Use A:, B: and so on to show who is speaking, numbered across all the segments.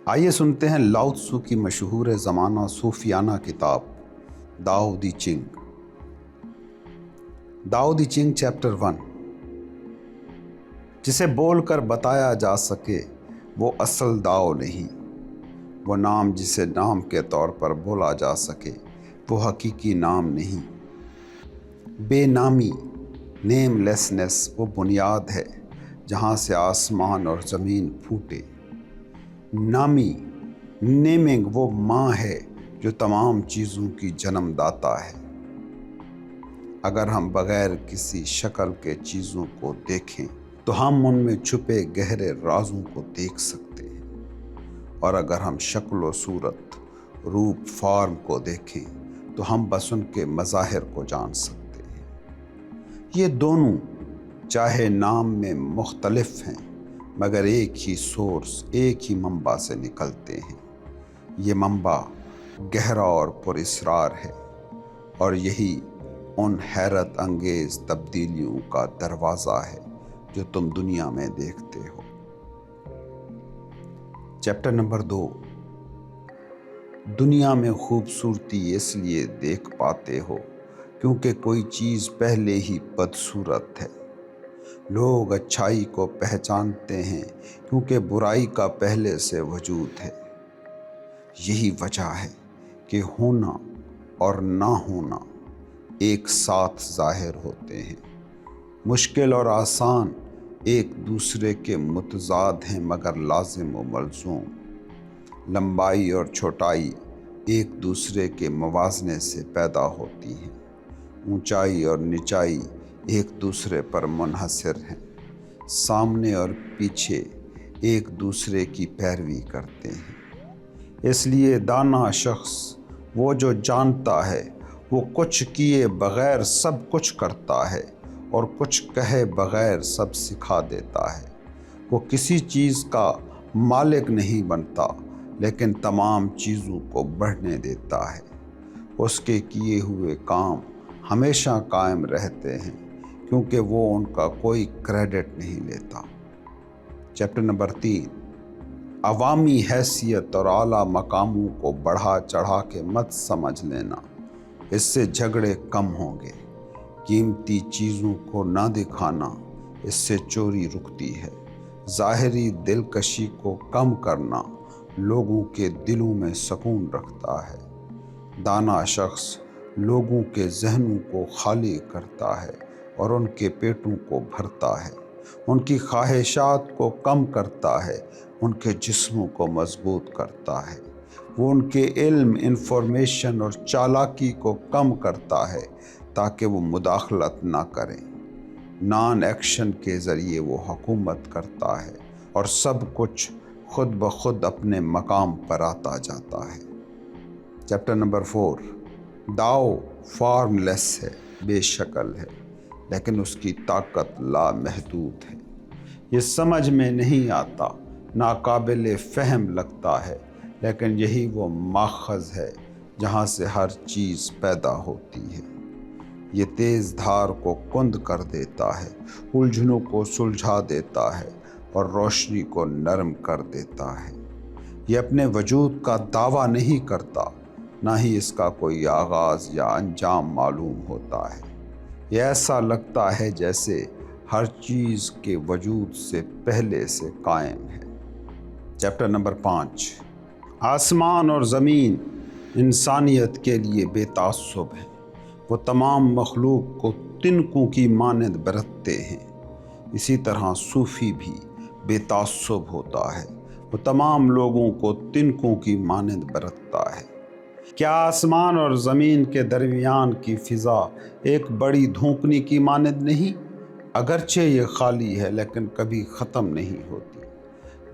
A: آئیے سنتے ہیں لاؤ تسو کی مشہور زمانہ صوفیانہ کتاب داؤ دی چنگ۔ داؤ دی چنگ چیپٹر 1۔ جسے بول کر بتایا جا سکے وہ اصل داؤ نہیں، وہ نام جسے نام کے طور پر بولا جا سکے وہ حقیقی نام نہیں۔ بے نامی، نیم لیسنس، وہ بنیاد ہے جہاں سے آسمان اور زمین پھوٹے۔ نامی، نیمنگ، وہ ماں ہے جو تمام چیزوں کی جنم داتا ہے۔ اگر ہم بغیر کسی شکل کے چیزوں کو دیکھیں تو ہم ان میں چھپے گہرے رازوں کو دیکھ سکتے ہیں، اور اگر ہم شکل و صورت، روپ، فارم کو دیکھیں تو ہم بس ان کے مظاہر کو جان سکتے ہیں۔ یہ دونوں چاہے نام میں مختلف ہیں مگر ایک ہی سورس، ایک ہی منبع سے نکلتے ہیں۔ یہ منبع گہرا اور پراسرار ہے، اور یہی ان حیرت انگیز تبدیلیوں کا دروازہ ہے جو تم دنیا میں دیکھتے ہو۔ Chapter number 2۔ دنیا میں خوبصورتی اس لیے دیکھ پاتے ہو کیونکہ کوئی چیز پہلے ہی بدصورت ہے۔ لوگ اچھائی کو پہچانتے ہیں کیونکہ برائی کا پہلے سے وجود ہے۔ یہی وجہ ہے کہ ہونا اور نہ ہونا ایک ساتھ ظاہر ہوتے ہیں۔ مشکل اور آسان ایک دوسرے کے متضاد ہیں مگر لازم و ملزوم۔ لمبائی اور چھوٹائی ایک دوسرے کے موازنے سے پیدا ہوتی ہیں۔ اونچائی اور نچائی ایک دوسرے پر منحصر ہیں۔ سامنے اور پیچھے ایک دوسرے کی پیروی کرتے ہیں۔ اس لیے دانا شخص وہ جو جانتا ہے وہ کچھ کیے بغیر سب کچھ کرتا ہے، اور کچھ کہے بغیر سب سکھا دیتا ہے۔ وہ کسی چیز کا مالک نہیں بنتا لیکن تمام چیزوں کو بڑھنے دیتا ہے۔ اس کے کیے ہوئے کام ہمیشہ قائم رہتے ہیں کیونکہ وہ ان کا کوئی کریڈٹ نہیں لیتا۔ Chapter number 3۔ عوامی حیثیت اور اعلیٰ مقاموں کو بڑھا چڑھا کے مت سمجھ لینا، اس سے جھگڑے کم ہوں گے۔ قیمتی چیزوں کو نہ دکھانا، اس سے چوری رکتی ہے۔ ظاہری دلکشی کو کم کرنا لوگوں کے دلوں میں سکون رکھتا ہے۔ دانا شخص لوگوں کے ذہنوں کو خالی کرتا ہے اور ان کے پیٹوں کو بھرتا ہے۔ ان کی خواہشات کو کم کرتا ہے، ان کے جسموں کو مضبوط کرتا ہے۔ وہ ان کے علم، انفارمیشن اور چالاکی کو کم کرتا ہے تاکہ وہ مداخلت نہ کریں۔ نان ایکشن کے ذریعے وہ حکومت کرتا ہے اور سب کچھ خود بخود اپنے مقام پر آتا جاتا ہے۔ Chapter number 4۔ داؤ فارم لیس ہے، بے شکل ہے، لیکن اس کی طاقت لامحدود ہے۔ یہ سمجھ میں نہیں آتا، ناقابل فہم لگتا ہے، لیکن یہی وہ ماخذ ہے جہاں سے ہر چیز پیدا ہوتی ہے۔ یہ تیز دھار کو کند کر دیتا ہے، الجھنوں کو سلجھا دیتا ہے اور روشنی کو نرم کر دیتا ہے۔ یہ اپنے وجود کا دعویٰ نہیں کرتا، نہ ہی اس کا کوئی آغاز یا انجام معلوم ہوتا ہے۔ یہ ایسا لگتا ہے جیسے ہر چیز کے وجود سے پہلے سے قائم ہے۔ Chapter number 5۔ آسمان اور زمین انسانیت کے لیے بے تعصب ہیں۔ وہ تمام مخلوق کو تنکوں کی مانند برتتے ہیں۔ اسی طرح صوفی بھی بے تعصب ہوتا ہے، وہ تمام لوگوں کو تنکوں کی مانند برتتا ہے۔ کیا آسمان اور زمین کے درمیان کی فضا ایک بڑی دھوکنے کی مانند نہیں؟ اگرچہ یہ خالی ہے لیکن کبھی ختم نہیں ہوتی۔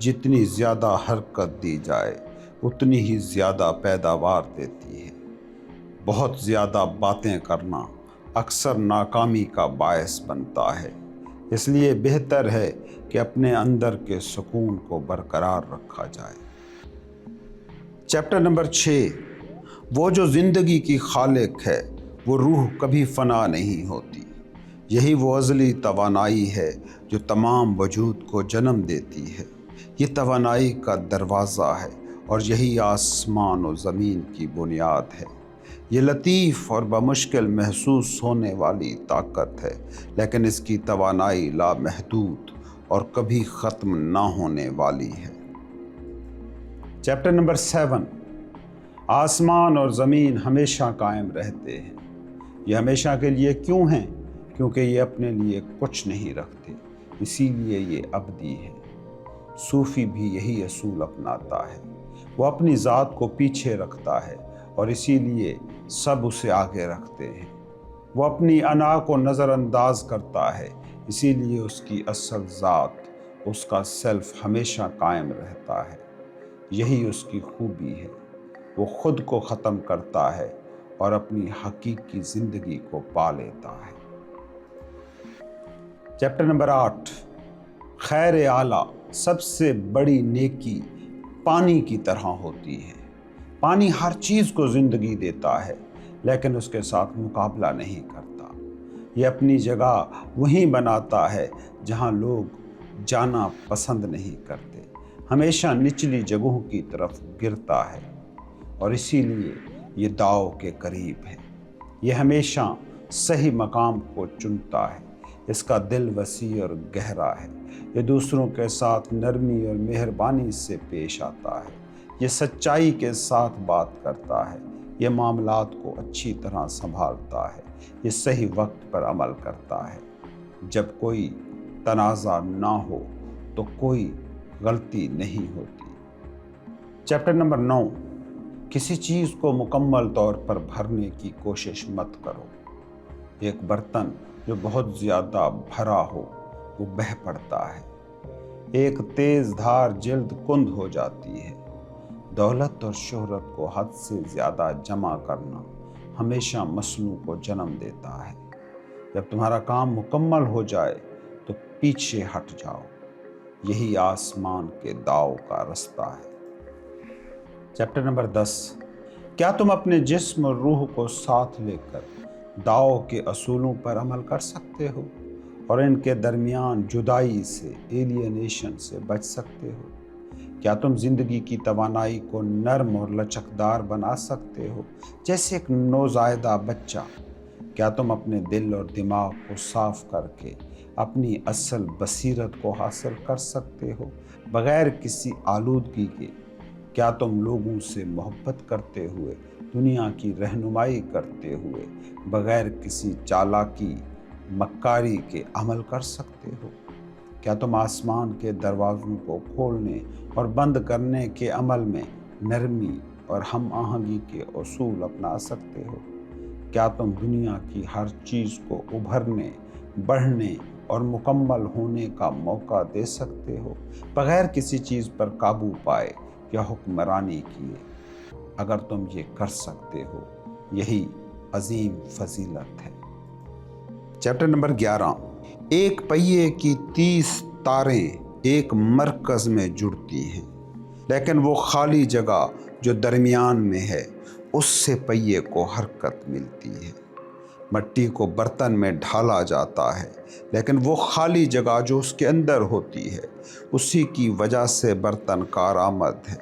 A: جتنی زیادہ حرکت دی جائے اتنی ہی زیادہ پیداوار دیتی ہے۔ بہت زیادہ باتیں کرنا اکثر ناکامی کا باعث بنتا ہے، اس لیے بہتر ہے کہ اپنے اندر کے سکون کو برقرار رکھا جائے۔ Chapter number 6۔ وہ جو زندگی کی خالق ہے وہ روح کبھی فنا نہیں ہوتی۔ یہی وہ ازلی توانائی ہے جو تمام وجود کو جنم دیتی ہے۔ یہ توانائی کا دروازہ ہے اور یہی آسمان و زمین کی بنیاد ہے۔ یہ لطیف اور بمشکل محسوس ہونے والی طاقت ہے، لیکن اس کی توانائی لامحدود اور کبھی ختم نہ ہونے والی ہے۔ چیپٹر نمبر 7، آسمان اور زمین ہمیشہ قائم رہتے ہیں۔ یہ ہمیشہ کے لیے کیوں ہیں؟ کیونکہ یہ اپنے لیے کچھ نہیں رکھتے، اسی لیے یہ ابدی ہے۔ صوفی بھی یہی اصول اپناتا ہے۔ وہ اپنی ذات کو پیچھے رکھتا ہے اور اسی لیے سب اسے آگے رکھتے ہیں۔ وہ اپنی انا کو نظر انداز کرتا ہے، اسی لیے اس کی اصل ذات، اس کا سیلف ہمیشہ قائم رہتا ہے۔ یہی اس کی خوبی ہے۔ وہ خود کو ختم کرتا ہے اور اپنی حقیقی زندگی کو پا لیتا ہے۔ چیپٹر نمبر 8، خیر اعلیٰ سب سے بڑی نیکی پانی کی طرح ہوتی ہے۔ پانی ہر چیز کو زندگی دیتا ہے، لیکن اس کے ساتھ مقابلہ نہیں کرتا۔ یہ اپنی جگہ وہیں بناتا ہے جہاں لوگ جانا پسند نہیں کرتے، ہمیشہ نچلی جگہوں کی طرف گرتا ہے اور اسی لیے یہ داؤ کے قریب ہے۔ یہ ہمیشہ صحیح مقام کو چنتا ہے۔ اس کا دل وسیع اور گہرا ہے۔ یہ دوسروں کے ساتھ نرمی اور مہربانی سے پیش آتا ہے۔ یہ سچائی کے ساتھ بات کرتا ہے۔ یہ معاملات کو اچھی طرح سنبھالتا ہے۔ یہ صحیح وقت پر عمل کرتا ہے۔ جب کوئی تنازع نہ ہو تو کوئی غلطی نہیں ہوتی۔ چیپٹر نمبر 9، کسی چیز کو مکمل طور پر بھرنے کی کوشش مت کرو۔ ایک برتن جو بہت زیادہ بھرا ہو وہ بہہ پڑتا ہے۔ ایک تیز دھار جلد کند ہو جاتی ہے۔ دولت اور شہرت کو حد سے زیادہ جمع کرنا ہمیشہ مسلوں کو جنم دیتا ہے۔ جب تمہارا کام مکمل ہو جائے تو پیچھے ہٹ جاؤ۔ یہی آسمان کے داؤ کا رستہ ہے۔ چیپٹر نمبر 10، کیا تم اپنے جسم اور روح کو ساتھ لے کر داؤ کے اصولوں پر عمل کر سکتے ہو اور ان کے درمیان جدائی سے، ایلینیشن سے بچ سکتے ہو؟ کیا تم زندگی کی توانائی کو نرم اور لچکدار بنا سکتے ہو جیسے ایک نوزائیدہ بچہ؟ کیا تم اپنے دل اور دماغ کو صاف کر کے اپنی اصل بصیرت کو حاصل کر سکتے ہو بغیر کسی آلودگی کے؟ کیا تم لوگوں سے محبت کرتے ہوئے، دنیا کی رہنمائی کرتے ہوئے بغیر کسی چالاکی مکاری کے عمل کر سکتے ہو؟ کیا تم آسمان کے دروازوں کو کھولنے اور بند کرنے کے عمل میں نرمی اور ہم آہنگی کے اصول اپنا سکتے ہو؟ کیا تم دنیا کی ہر چیز کو ابھرنے، بڑھنے اور مکمل ہونے کا موقع دے سکتے ہو بغیر کسی چیز پر قابو پائے یا حکمرانی کیے؟ اگر تم یہ کر سکتے ہو، یہی عظیم فضیلت ہے۔ چیپٹر نمبر 11، ایک پہیے کی 30 تاریں ایک مرکز میں جڑتی ہیں، لیکن وہ خالی جگہ جو درمیان میں ہے اس سے پہیے کو حرکت ملتی ہے۔ مٹی کو برتن میں ڈھالا جاتا ہے، لیکن وہ خالی جگہ جو اس کے اندر ہوتی ہے اسی کی وجہ سے برتن کارآمد ہے۔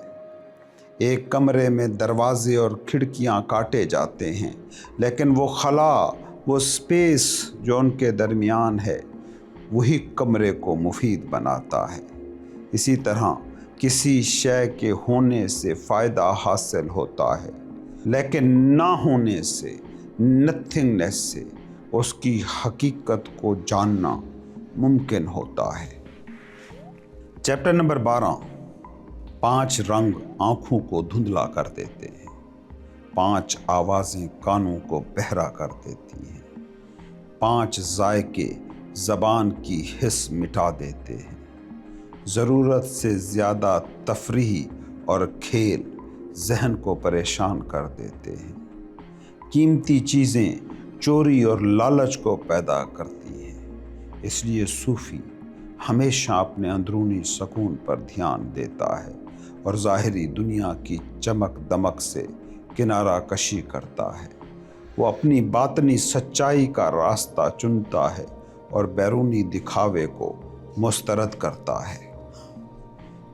A: ایک کمرے میں دروازے اور کھڑکیاں کاٹے جاتے ہیں، لیکن وہ خلا، وہ سپیس جو ان کے درمیان ہے وہی کمرے کو مفید بناتا ہے۔ اسی طرح کسی شے کے ہونے سے فائدہ حاصل ہوتا ہے، لیکن نہ ہونے سے، نتھنگنیس سے اس کی حقیقت کو جاننا ممکن ہوتا ہے۔ چیپٹر نمبر 12، 5 رنگ آنکھوں کو دھندلا کر دیتے ہیں، 5 آوازیں کانوں کو بہرا کر دیتی ہیں، 5 ذائقے زبان کی حس مٹا دیتے ہیں، ضرورت سے زیادہ تفریح اور کھیل ذہن کو پریشان کر دیتے ہیں، قیمتی چیزیں چوری اور لالچ کو پیدا کرتی ہیں۔ اس لیے صوفی ہمیشہ اپنے اندرونی سکون پر دھیان دیتا ہے اور ظاہری دنیا کی چمک دمک سے کنارہ کشی کرتا ہے۔ وہ اپنی باطنی سچائی کا راستہ چنتا ہے اور بیرونی دکھاوے کو مسترد کرتا ہے۔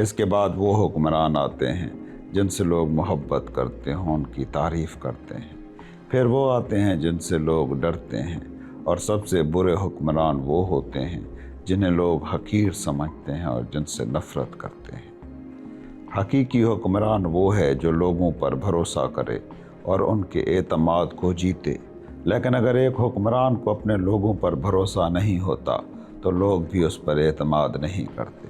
A: اس کے بعد وہ حکمران آتے ہیں جن سے لوگ محبت کرتے ہیں، ان کی تعریف کرتے ہیں۔ پھر وہ آتے ہیں جن سے لوگ ڈرتے ہیں، اور سب سے برے حکمران وہ ہوتے ہیں جنہیں لوگ حقیر سمجھتے ہیں اور جن سے نفرت کرتے ہیں۔ حقیقی حکمران وہ ہے جو لوگوں پر بھروسہ کرے اور ان کے اعتماد کو جیتے، لیکن اگر ایک حکمران کو اپنے لوگوں پر بھروسہ نہیں ہوتا تو لوگ بھی اس پر اعتماد نہیں کرتے۔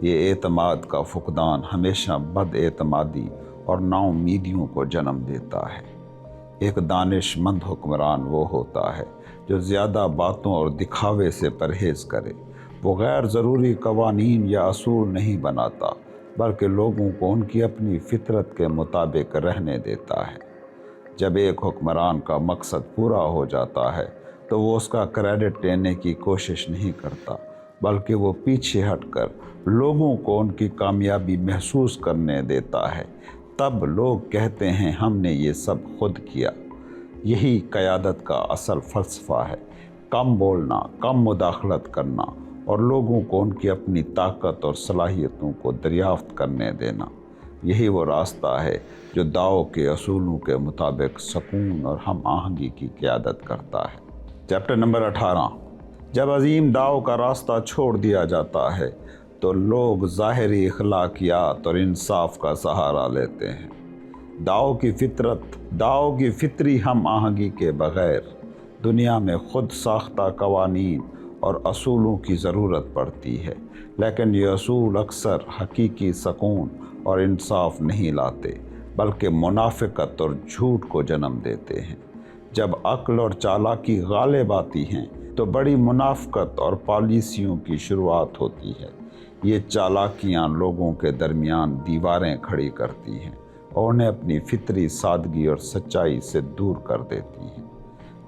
A: یہ اعتماد کا فقدان ہمیشہ بد اعتمادی اور نا امیدیوں کو جنم دیتا ہے۔ ایک دانش مند حکمران وہ ہوتا ہے جو زیادہ باتوں اور دکھاوے سے پرہیز کرے۔ وہ غیر ضروری قوانین یا اصول نہیں بناتا، بلکہ لوگوں کو ان کی اپنی فطرت کے مطابق رہنے دیتا ہے۔ جب ایک حکمران کا مقصد پورا ہو جاتا ہے تو وہ اس کا کریڈٹ لینے کی کوشش نہیں کرتا، بلکہ وہ پیچھے ہٹ کر لوگوں کو ان کی کامیابی محسوس کرنے دیتا ہے۔ تب لوگ کہتے ہیں ہم نے یہ سب خود کیا۔ یہی قیادت کا اصل فلسفہ ہے، کم بولنا، کم مداخلت کرنا اور لوگوں کو ان کی اپنی طاقت اور صلاحیتوں کو دریافت کرنے دینا۔ یہی وہ راستہ ہے جو داؤ کے اصولوں کے مطابق سکون اور ہم آہنگی کی قیادت کرتا ہے۔ Chapter number 18۔ جب عظیم داؤ کا راستہ چھوڑ دیا جاتا ہے تو لوگ ظاہری اخلاقیات اور انصاف کا سہارا لیتے ہیں۔ داؤ کی فطری ہم آہنگی کے بغیر دنیا میں خود ساختہ قوانین اور اصولوں کی ضرورت پڑتی ہے، لیکن یہ اصول اکثر حقیقی سکون اور انصاف نہیں لاتے، بلکہ منافقت اور جھوٹ کو جنم دیتے ہیں۔ جب عقل اور چالاکی غالب آتی ہیں تو بڑی منافقت اور پالیسیوں کی شروعات ہوتی ہے۔ یہ چالاکیاں لوگوں کے درمیان دیواریں کھڑی کرتی ہیں اور انہیں اپنی فطری سادگی اور سچائی سے دور کر دیتی ہیں۔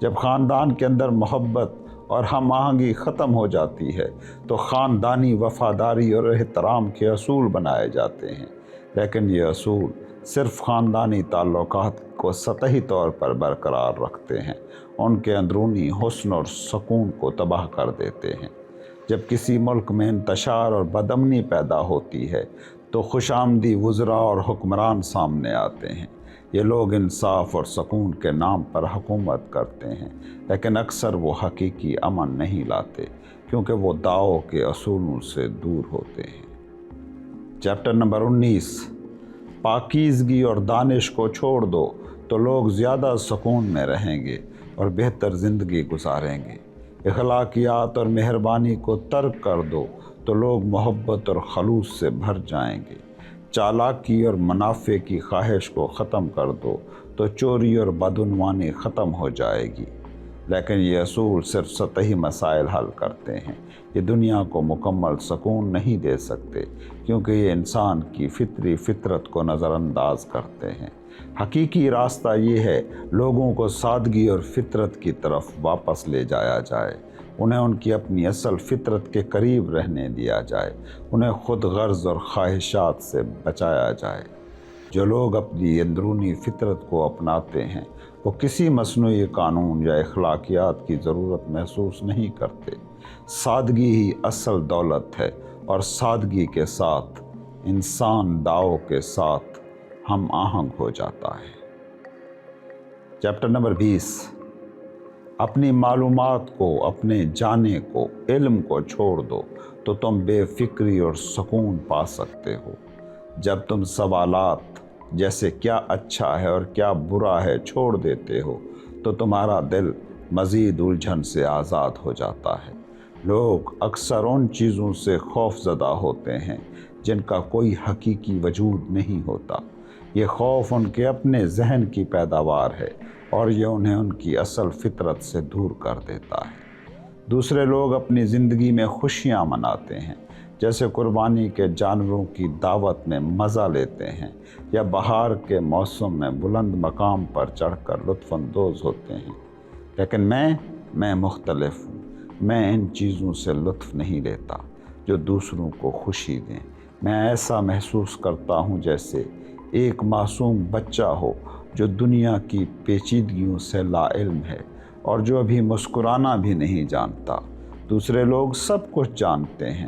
A: جب خاندان کے اندر محبت اور ہم آہنگی ختم ہو جاتی ہے تو خاندانی وفاداری اور احترام کے اصول بنائے جاتے ہیں، لیکن یہ اصول صرف خاندانی تعلقات کو سطحی طور پر برقرار رکھتے ہیں، ان کے اندرونی حسن اور سکون کو تباہ کر دیتے ہیں۔ جب کسی ملک میں انتشار اور بدامنی پیدا ہوتی ہے تو خوش آمدی وزراء اور حکمران سامنے آتے ہیں۔ یہ لوگ انصاف اور سکون کے نام پر حکومت کرتے ہیں، لیکن اکثر وہ حقیقی امن نہیں لاتے، کیونکہ وہ داؤ کے اصولوں سے دور ہوتے ہیں۔ Chapter number 19۔ پاکیزگی اور دانش کو چھوڑ دو تو لوگ زیادہ سکون میں رہیں گے اور بہتر زندگی گزاریں گے۔ اخلاقیات اور مہربانی کو ترک کر دو تو لوگ محبت اور خلوص سے بھر جائیں گے۔ چالاکی اور منافع کی خواہش کو ختم کر دو تو چوری اور بدعنوانی ختم ہو جائے گی۔ لیکن یہ اصول صرف سطحی مسائل حل کرتے ہیں، یہ دنیا کو مکمل سکون نہیں دے سکتے، کیونکہ یہ انسان کی فطری فطرت کو نظر انداز کرتے ہیں۔ حقیقی راستہ یہ ہے لوگوں کو سادگی اور فطرت کی طرف واپس لے جایا جائے، انہیں ان کی اپنی اصل فطرت کے قریب رہنے دیا جائے، انہیں خود غرض اور خواہشات سے بچایا جائے۔ جو لوگ اپنی اندرونی فطرت کو اپناتے ہیں وہ کسی مصنوعی قانون یا اخلاقیات کی ضرورت محسوس نہیں کرتے۔ سادگی ہی اصل دولت ہے، اور سادگی کے ساتھ انسان داؤ کے ساتھ ہم آہنگ ہو جاتا ہے۔ Chapter number 20۔ اپنی معلومات کو، اپنے جانے کو، علم کو چھوڑ دو تو تم بے فکری اور سکون پا سکتے ہو۔ جب تم سوالات جیسے کیا اچھا ہے اور کیا برا ہے چھوڑ دیتے ہو تو تمہارا دل مزید الجھن سے آزاد ہو جاتا ہے۔ لوگ اکثر ان چیزوں سے خوف زدہ ہوتے ہیں جن کا کوئی حقیقی وجود نہیں ہوتا۔ یہ خوف ان کے اپنے ذہن کی پیداوار ہے اور یہ انہیں ان کی اصل فطرت سے دور کر دیتا ہے۔ دوسرے لوگ اپنی زندگی میں خوشیاں مناتے ہیں، جیسے قربانی کے جانوروں کی دعوت میں مزہ لیتے ہیں یا بہار کے موسم میں بلند مقام پر چڑھ کر لطف اندوز ہوتے ہیں، لیکن میں مختلف ہوں۔ میں ان چیزوں سے لطف نہیں لیتا جو دوسروں کو خوشی دیں۔ میں ایسا محسوس کرتا ہوں جیسے ایک معصوم بچہ ہو جو دنیا کی پیچیدگیوں سے لا علم ہے اور جو ابھی مسکرانا بھی نہیں جانتا۔ دوسرے لوگ سب کچھ جانتے ہیں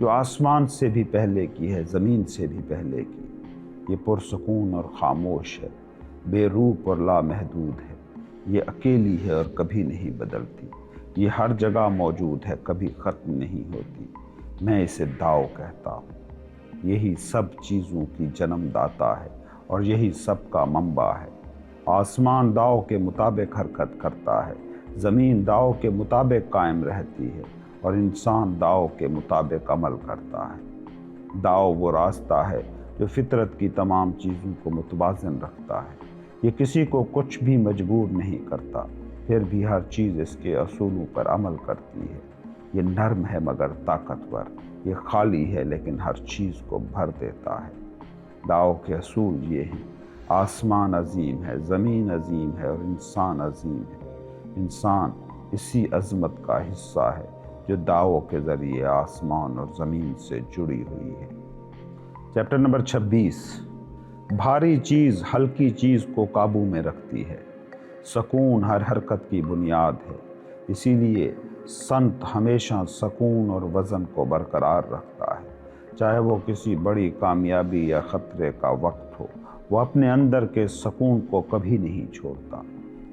A: جو آسمان سے بھی پہلے کی ہے، زمین سے بھی پہلے کی۔ یہ پرسکون اور خاموش ہے، بے روپ اور لامحدود ہے۔ یہ اکیلی ہے اور کبھی نہیں بدلتی۔ یہ ہر جگہ موجود ہے، کبھی ختم نہیں ہوتی۔ میں اسے داؤ کہتا ہوں۔ یہی سب چیزوں کی جنم داتا ہے اور یہی سب کا منبع ہے۔ آسمان داؤ کے مطابق حرکت کرتا ہے، زمین داؤ کے مطابق قائم رہتی ہے اور انسان داؤ کے مطابق عمل کرتا ہے۔ داؤ وہ راستہ ہے جو فطرت کی تمام چیزوں کو متوازن رکھتا ہے۔ یہ کسی کو کچھ بھی مجبور نہیں کرتا، پھر بھی ہر چیز اس کے اصولوں پر عمل کرتی ہے۔ یہ نرم ہے مگر طاقتور، یہ خالی ہے لیکن ہر چیز کو بھر دیتا ہے۔ داؤ کے اصول یہ ہیں: آسمان عظیم ہے، زمین عظیم ہے اور انسان عظیم ہے۔ انسان اسی عظمت کا حصہ ہے جو داؤ کے ذریعے آسمان اور زمین سے جڑی ہوئی ہے۔ Chapter number 26۔ بھاری چیز ہلکی چیز کو قابو میں رکھتی ہے۔ سکون ہر حرکت کی بنیاد ہے، اسی لیے سنت ہمیشہ سکون اور وزن کو برقرار رکھتا ہے۔ چاہے وہ کسی بڑی کامیابی یا خطرے کا وقت ہو، وہ اپنے اندر کے سکون کو کبھی نہیں چھوڑتا۔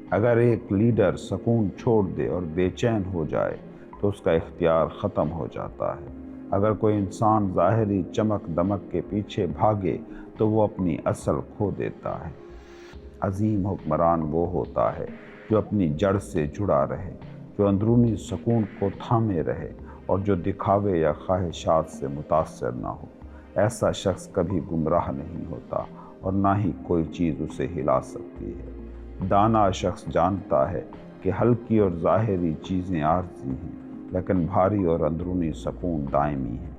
A: اگر ایک لیڈر سکون چھوڑ دے اور بے چین ہو جائے تو اس کا اختیار ختم ہو جاتا ہے۔ اگر کوئی انسان ظاہری چمک دمک کے پیچھے بھاگے تو وہ اپنی اصل کھو دیتا ہے۔ عظیم حکمران وہ ہوتا ہے جو اپنی جڑ سے جڑا رہے، جو اندرونی سکون کو تھامے رہے اور جو دکھاوے یا خواہشات سے متاثر نہ ہو۔ ایسا شخص کبھی گمراہ نہیں ہوتا اور نہ ہی کوئی چیز اسے ہلا سکتی ہے۔ دانا شخص جانتا ہے کہ ہلکی اور ظاہری چیزیں عارضی ہیں، لیکن بھاری اور اندرونی سکون دائمی ہے۔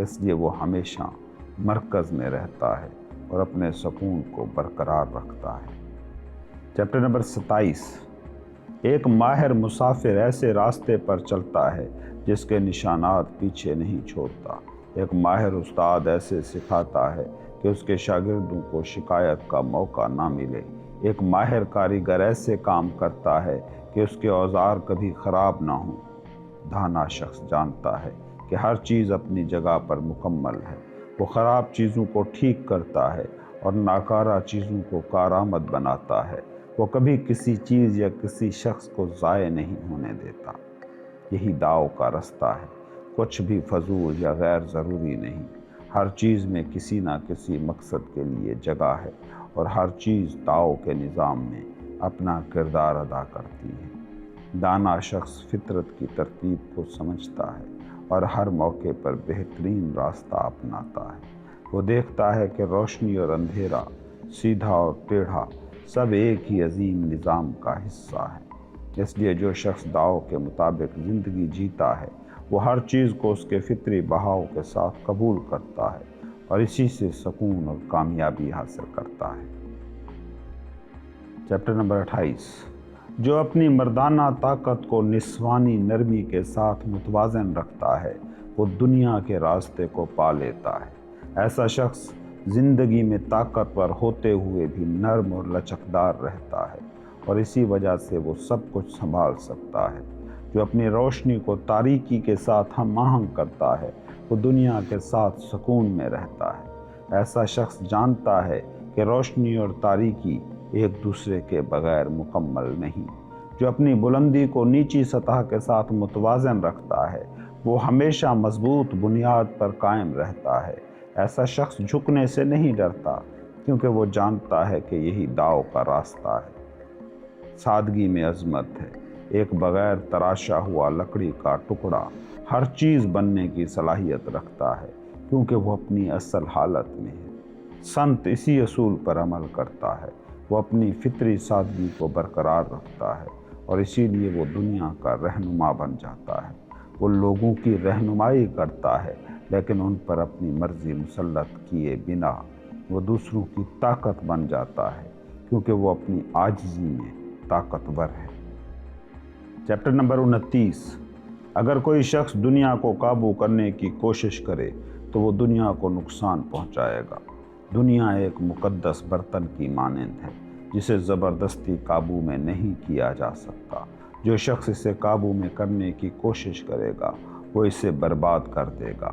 A: اس لیے وہ ہمیشہ مرکز میں رہتا ہے اور اپنے سکون کو برقرار رکھتا ہے۔ Chapter number 27۔ ایک ماہر مسافر ایسے راستے پر چلتا ہے جس کے نشانات پیچھے نہیں چھوڑتا۔ ایک ماہر استاد ایسے سکھاتا ہے کہ اس کے شاگردوں کو شکایت کا موقع نہ ملے۔ ایک ماہر کاریگر ایسے کام کرتا ہے کہ اس کے اوزار کبھی خراب نہ ہوں۔ دانا شخص جانتا ہے کہ ہر چیز اپنی جگہ پر مکمل ہے۔ وہ خراب چیزوں کو ٹھیک کرتا ہے اور ناکارہ چیزوں کو کارآمد بناتا ہے۔ وہ کبھی کسی چیز یا کسی شخص کو ضائع نہیں ہونے دیتا۔ یہی داؤ کا رستہ ہے۔ کچھ بھی فضول یا غیر ضروری نہیں۔ ہر چیز میں کسی نہ کسی مقصد کے لیے جگہ ہے اور ہر چیز داؤ کے نظام میں اپنا کردار ادا کرتی ہے۔ دانا شخص فطرت کی ترتیب کو سمجھتا ہے اور ہر موقع پر بہترین راستہ اپناتا ہے۔ وہ دیکھتا ہے کہ روشنی اور اندھیرا، سیدھا اور ٹیڑھا، سب ایک ہی عظیم نظام کا حصہ ہے۔ اس لیے جو شخص داؤ کے مطابق زندگی جیتا ہے وہ ہر چیز کو اس کے فطری بہاؤ کے ساتھ قبول کرتا ہے اور اسی سے سکون اور کامیابی حاصل کرتا ہے۔ Chapter number 28۔ جو اپنی مردانہ طاقت کو نسوانی نرمی کے ساتھ متوازن رکھتا ہے وہ دنیا کے راستے کو پا لیتا ہے۔ ایسا شخص زندگی میں طاقتور ہوتے ہوئے بھی نرم اور لچکدار رہتا ہے اور اسی وجہ سے وہ سب کچھ سنبھال سکتا ہے۔ جو اپنی روشنی کو تاریکی کے ساتھ ہم آہنگ کرتا ہے وہ دنیا کے ساتھ سکون میں رہتا ہے۔ ایسا شخص جانتا ہے کہ روشنی اور تاریکی ایک دوسرے کے بغیر مکمل نہیں۔ جو اپنی بلندی کو نیچی سطح کے ساتھ متوازن رکھتا ہے وہ ہمیشہ مضبوط بنیاد پر قائم رہتا ہے۔ ایسا شخص جھکنے سے نہیں ڈرتا کیونکہ وہ جانتا ہے کہ یہی داؤ کا راستہ ہے۔ سادگی میں عظمت ہے۔ ایک بغیر تراشا ہوا لکڑی کا ٹکڑا ہر چیز بننے کی صلاحیت رکھتا ہے کیونکہ وہ اپنی اصل حالت میں ہے۔ سنت اسی اصول پر عمل کرتا ہے۔ وہ اپنی فطری سادگی کو برقرار رکھتا ہے اور اسی لیے وہ دنیا کا رہنما بن جاتا ہے۔ وہ لوگوں کی رہنمائی کرتا ہے لیکن ان پر اپنی مرضی مسلط کیے بنا وہ دوسروں کی طاقت بن جاتا ہے کیونکہ وہ اپنی عاجزی میں طاقتور ہے۔ Chapter number 29۔ اگر کوئی شخص دنیا کو قابو کرنے کی کوشش کرے تو وہ دنیا کو نقصان پہنچائے گا۔ دنیا ایک مقدس برتن کی مانند ہے جسے زبردستی قابو میں نہیں کیا جا سکتا۔ جو شخص اسے قابو میں کرنے کی کوشش کرے گا وہ اسے برباد کر دے گا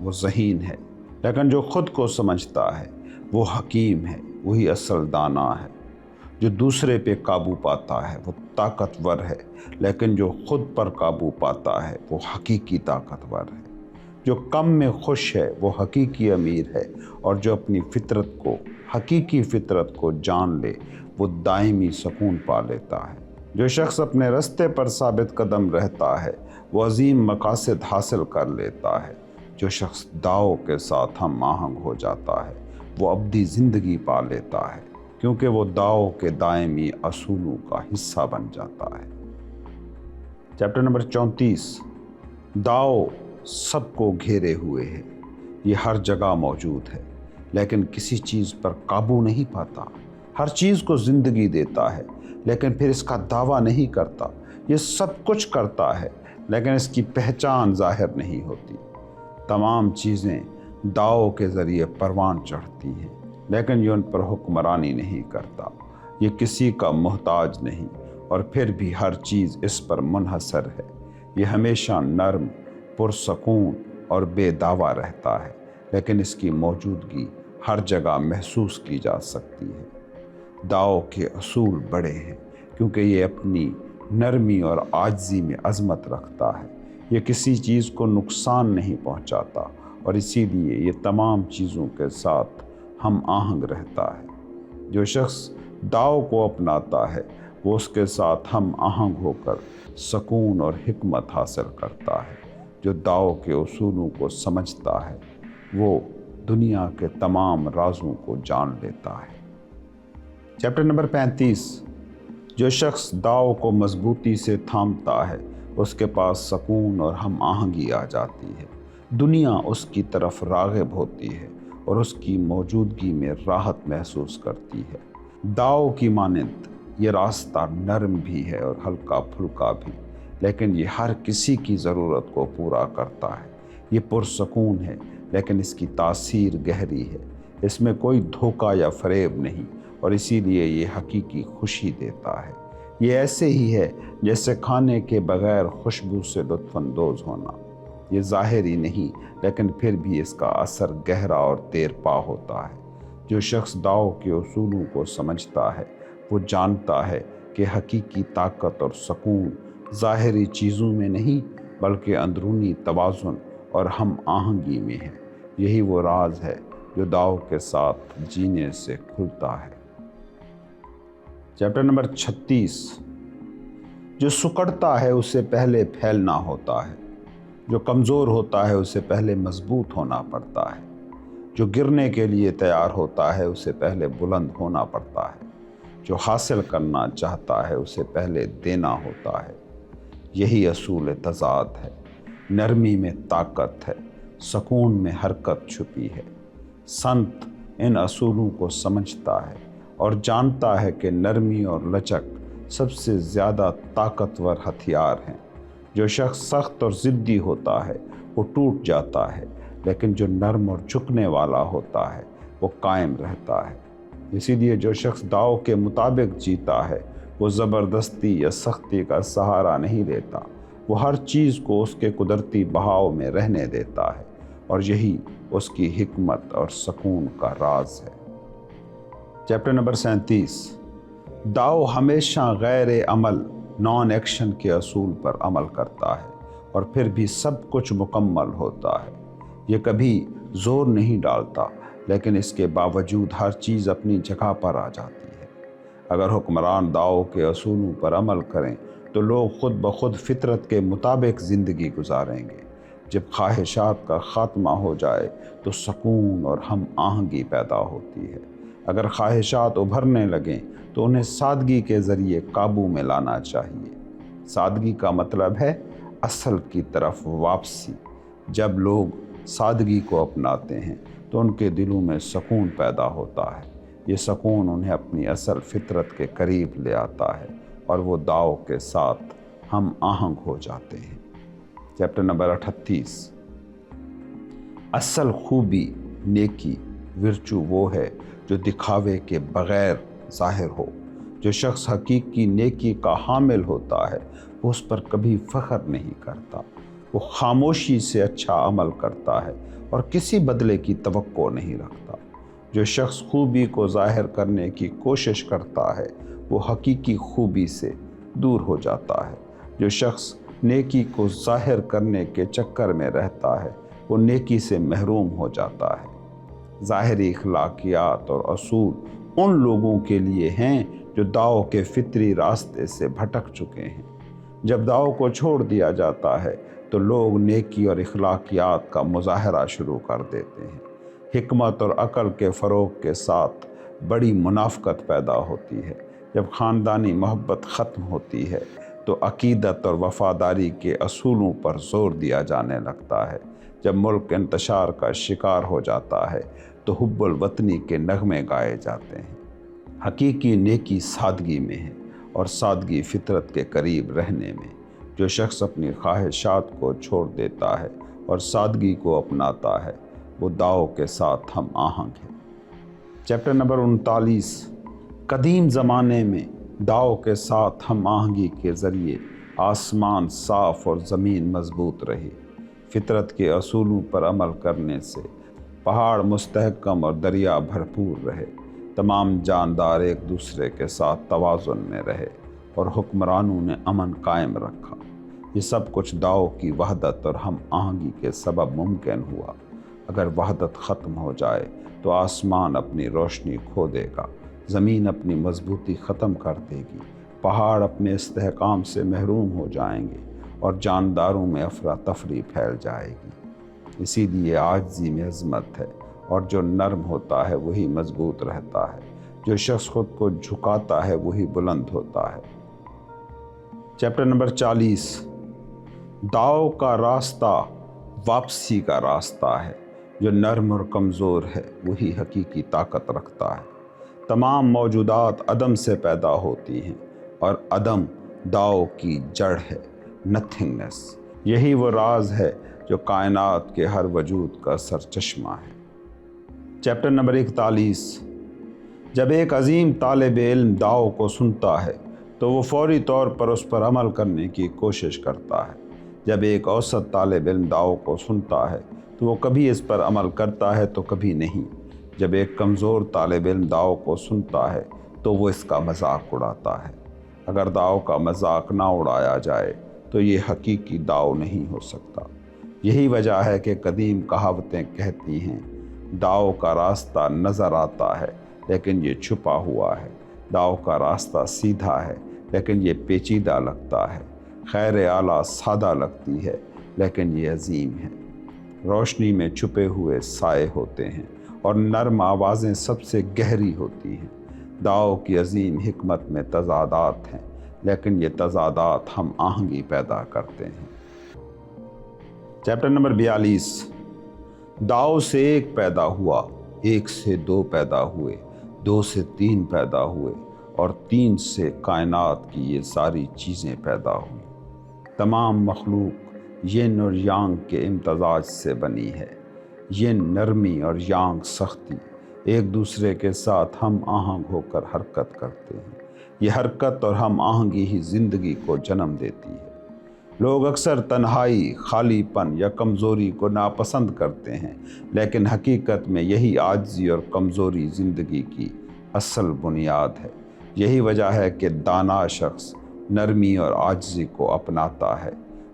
A: وہ ذہین ہے، لیکن جو خود کو سمجھتا ہے وہ حکیم ہے، وہی اصل دانا ہے۔ جو دوسرے پہ قابو پاتا ہے وہ طاقتور ہے، لیکن جو خود پر قابو پاتا ہے وہ حقیقی طاقتور ہے۔ جو کم میں خوش ہے وہ حقیقی امیر ہے، اور جو اپنی فطرت کو، حقیقی فطرت کو جان لے وہ دائمی سکون پا لیتا ہے۔ جو شخص اپنے راستے پر ثابت قدم رہتا ہے وہ عظیم مقاصد حاصل کر لیتا ہے۔ جو شخص داؤ کے ساتھ ہم آہنگ ہو جاتا ہے وہ ابدی زندگی پا لیتا ہے، کیونکہ وہ داؤ کے دائمی اصولوں کا حصہ بن جاتا ہے۔ چیپٹر نمبر 34، داؤ سب کو گھیرے ہوئے ہے، یہ ہر جگہ موجود ہے، لیکن کسی چیز پر قابو نہیں پاتا۔ ہر چیز کو زندگی دیتا ہے، لیکن پھر اس کا دعویٰ نہیں کرتا۔ یہ سب کچھ کرتا ہے، لیکن اس کی پہچان ظاہر نہیں ہوتی۔ تمام چیزیں داؤ کے ذریعے پروان چڑھتی ہیں، لیکن یہ ان پر حکمرانی نہیں کرتا۔ یہ کسی کا محتاج نہیں، اور پھر بھی ہر چیز اس پر منحصر ہے۔ یہ ہمیشہ نرم، پرسکون اور بے دعویٰ رہتا ہے، لیکن اس کی موجودگی ہر جگہ محسوس کی جا سکتی ہے۔ داؤ کے اصول بڑے ہیں، کیونکہ یہ اپنی نرمی اور عاجزی میں عظمت رکھتا ہے۔ یہ کسی چیز کو نقصان نہیں پہنچاتا، اور اسی لیے یہ تمام چیزوں کے ساتھ ہم آہنگ رہتا ہے۔ جو شخص داؤ کو اپناتا ہے وہ اس کے ساتھ ہم آہنگ ہو کر سکون اور حکمت حاصل کرتا ہے۔ جو داؤ کے اصولوں کو سمجھتا ہے وہ دنیا کے تمام رازوں کو جان لیتا ہے۔ چیپٹر نمبر 35، جو شخص داؤ کو مضبوطی سے تھامتا ہے اس کے پاس سکون اور ہم آہنگی آ جاتی ہے۔ دنیا اس کی طرف راغب ہوتی ہے اور اس کی موجودگی میں راحت محسوس کرتی ہے۔ داؤ کی مانند یہ راستہ نرم بھی ہے اور ہلکا پھلکا بھی، لیکن یہ ہر کسی کی ضرورت کو پورا کرتا ہے۔ یہ پرسکون ہے، لیکن اس کی تاثیر گہری ہے۔ اس میں کوئی دھوکہ یا فریب نہیں، اور اسی لیے یہ حقیقی خوشی دیتا ہے۔ یہ ایسے ہی ہے جیسے کھانے کے بغیر خوشبو سے لطف اندوز ہونا۔ یہ ظاہری نہیں، لیکن پھر بھی اس کا اثر گہرا اور دیر پا ہوتا ہے۔ جو شخص داؤ کے اصولوں کو سمجھتا ہے وہ جانتا ہے کہ حقیقی طاقت اور سکون ظاہری چیزوں میں نہیں، بلکہ اندرونی توازن اور ہم آہنگی میں ہے۔ یہی وہ راز ہے جو داؤ کے ساتھ جینے سے کھلتا ہے۔ چیپٹر نمبر 36، جو سکڑتا ہے اسے پہلے پھیلنا ہوتا ہے، جو کمزور ہوتا ہے اسے پہلے مضبوط ہونا پڑتا ہے، جو گرنے کے لیے تیار ہوتا ہے اسے پہلے بلند ہونا پڑتا ہے، جو حاصل کرنا چاہتا ہے اسے پہلے دینا ہوتا ہے۔ یہی اصول تضاد ہے۔ نرمی میں طاقت ہے، سکون میں حرکت چھپی ہے۔ سنت ان اصولوں کو سمجھتا ہے اور جانتا ہے کہ نرمی اور لچک سب سے زیادہ طاقتور ہتھیار ہیں۔ جو شخص سخت اور ضدی ہوتا ہے وہ ٹوٹ جاتا ہے، لیکن جو نرم اور جھکنے والا ہوتا ہے وہ قائم رہتا ہے۔ اسی لیے جو شخص داؤ کے مطابق جیتا ہے وہ زبردستی یا سختی کا سہارا نہیں لیتا، وہ ہر چیز کو اس کے قدرتی بہاؤ میں رہنے دیتا ہے، اور یہی اس کی حکمت اور سکون کا راز ہے۔ چیپٹر نمبر 37، داؤ ہمیشہ غیر عمل، نان ایکشن کے اصول پر عمل کرتا ہے، اور پھر بھی سب کچھ مکمل ہوتا ہے۔ یہ کبھی زور نہیں ڈالتا، لیکن اس کے باوجود ہر چیز اپنی جگہ پر آ جاتی ہے۔ اگر حکمران داؤ کے اصولوں پر عمل کریں تو لوگ خود بخود فطرت کے مطابق زندگی گزاریں گے۔ جب خواہشات کا خاتمہ ہو جائے تو سکون اور ہم آہنگی پیدا ہوتی ہے۔ اگر خواہشات ابھرنے لگیں تو انہیں سادگی کے ذریعے قابو میں لانا چاہیے۔ سادگی کا مطلب ہے اصل کی طرف واپسی۔ جب لوگ سادگی کو اپناتے ہیں تو ان کے دلوں میں سکون پیدا ہوتا ہے۔ یہ سکون انہیں اپنی اصل فطرت کے قریب لے آتا ہے، اور وہ داؤ کے ساتھ ہم آہنگ ہو جاتے ہیں۔ چیپٹر نمبر 38، اصل خوبی، نیکی، ورچو وہ ہے جو دکھاوے کے بغیر ظاہر ہو۔ جو شخص حقیقی نیکی کا حامل ہوتا ہے وہ اس پر کبھی فخر نہیں کرتا۔ وہ خاموشی سے اچھا عمل کرتا ہے اور کسی بدلے کی توقع نہیں رکھتا۔ جو شخص خوبی کو ظاہر کرنے کی کوشش کرتا ہے وہ حقیقی خوبی سے دور ہو جاتا ہے۔ جو شخص نیکی کو ظاہر کرنے کے چکر میں رہتا ہے وہ نیکی سے محروم ہو جاتا ہے۔ ظاہری اخلاقیات اور اصول ان لوگوں کے لیے ہیں جو داؤ کے فطری راستے سے بھٹک چکے ہیں۔ جب داؤ کو چھوڑ دیا جاتا ہے تو لوگ نیکی اور اخلاقیات کا مظاہرہ شروع کر دیتے ہیں۔ حکمت اور عقل کے فروغ کے ساتھ بڑی منافقت پیدا ہوتی ہے۔ جب خاندانی محبت ختم ہوتی ہے تو عقیدت اور وفاداری کے اصولوں پر زور دیا جانے لگتا ہے۔ جب ملک انتشار کا شکار ہو جاتا ہے تو حب الوطنی کے نغمے گائے جاتے ہیں۔ حقیقی نیکی سادگی میں ہے اور سادگی فطرت کے قریب رہنے میں۔ جو شخص اپنی خواہشات کو چھوڑ دیتا ہے اور سادگی کو اپناتا ہے وہ داؤ کے ساتھ ہم آہنگ ہے۔ Chapter number 39۔ قدیم زمانے میں داؤ کے ساتھ ہم آہنگی کے ذریعے آسمان صاف اور زمین مضبوط رہی۔ فطرت کے اصولوں پر عمل کرنے سے پہاڑ مستحکم اور دریا بھرپور رہے۔ تمام جاندار ایک دوسرے کے ساتھ توازن میں رہے اور حکمرانوں نے امن قائم رکھا۔ یہ سب کچھ داؤ کی وحدت اور ہم آہنگی کے سبب ممکن ہوا۔ اگر وحدت ختم ہو جائے تو آسمان اپنی روشنی کھو دے گا، زمین اپنی مضبوطی ختم کر دے گی، پہاڑ اپنے استحکام سے محروم ہو جائیں گے اور جانداروں میں افراتفری پھیل جائے گی۔ اسی لیے عاجزی میں عظمت ہے اور جو نرم ہوتا ہے وہی مضبوط رہتا ہے۔ جو شخص خود کو جھکاتا ہے وہی بلند ہوتا ہے۔ Chapter number 40۔ داؤ کا راستہ واپسی کا راستہ ہے۔ جو نرم اور کمزور ہے وہی حقیقی طاقت رکھتا ہے۔ تمام موجودات عدم سے پیدا ہوتی ہیں اور عدم داؤ کی جڑ ہے، نتھنگنس۔ یہی وہ راز ہے جو کائنات کے ہر وجود کا سرچشمہ ہے۔ Chapter number 41۔ جب ایک عظیم طالب علم داؤ کو سنتا ہے تو وہ فوری طور پر اس پر عمل کرنے کی کوشش کرتا ہے۔ جب ایک اوسط طالب علم داؤ کو سنتا ہے تو وہ کبھی اس پر عمل کرتا ہے تو کبھی نہیں۔ جب ایک کمزور طالب علم داؤ کو سنتا ہے تو وہ اس کا مذاق اڑاتا ہے۔ اگر داؤ کا مذاق نہ اڑایا جائے تو یہ حقیقی داؤ نہیں ہو سکتا۔ یہی وجہ ہے کہ قدیم کہاوتیں کہتی ہیں، داؤ کا راستہ نظر آتا ہے لیکن یہ چھپا ہوا ہے، داؤ کا راستہ سیدھا ہے لیکن یہ پیچیدہ لگتا ہے، خیر اعلیٰ سادہ لگتی ہے لیکن یہ عظیم ہے۔ روشنی میں چھپے ہوئے سائے ہوتے ہیں اور نرم آوازیں سب سے گہری ہوتی ہیں۔ داؤ کی عظیم حکمت میں تضادات ہیں لیکن یہ تضادات ہم آہنگی پیدا کرتے ہیں۔ Chapter number 42۔ داؤ سے ایک پیدا ہوا، ایک سے دو پیدا ہوئے، دو سے تین پیدا ہوئے اور تین سے کائنات کی یہ ساری چیزیں پیدا ہوئیں۔ تمام مخلوق ین اور یانگ کے امتزاج سے بنی ہے۔ ین نرمی اور یانگ سختی ایک دوسرے کے ساتھ ہم آہنگ ہو کر حرکت کرتے ہیں۔ یہ حرکت اور ہم آہنگی ہی زندگی کو جنم دیتی ہے۔ لوگ اکثر تنہائی، خالی پن یا کمزوری کو ناپسند کرتے ہیں، لیکن حقیقت میں یہی عاجزی اور کمزوری زندگی کی اصل بنیاد ہے۔ یہی وجہ ہے کہ دانا شخص نرمی اور عاجزی کو اپناتا ہے۔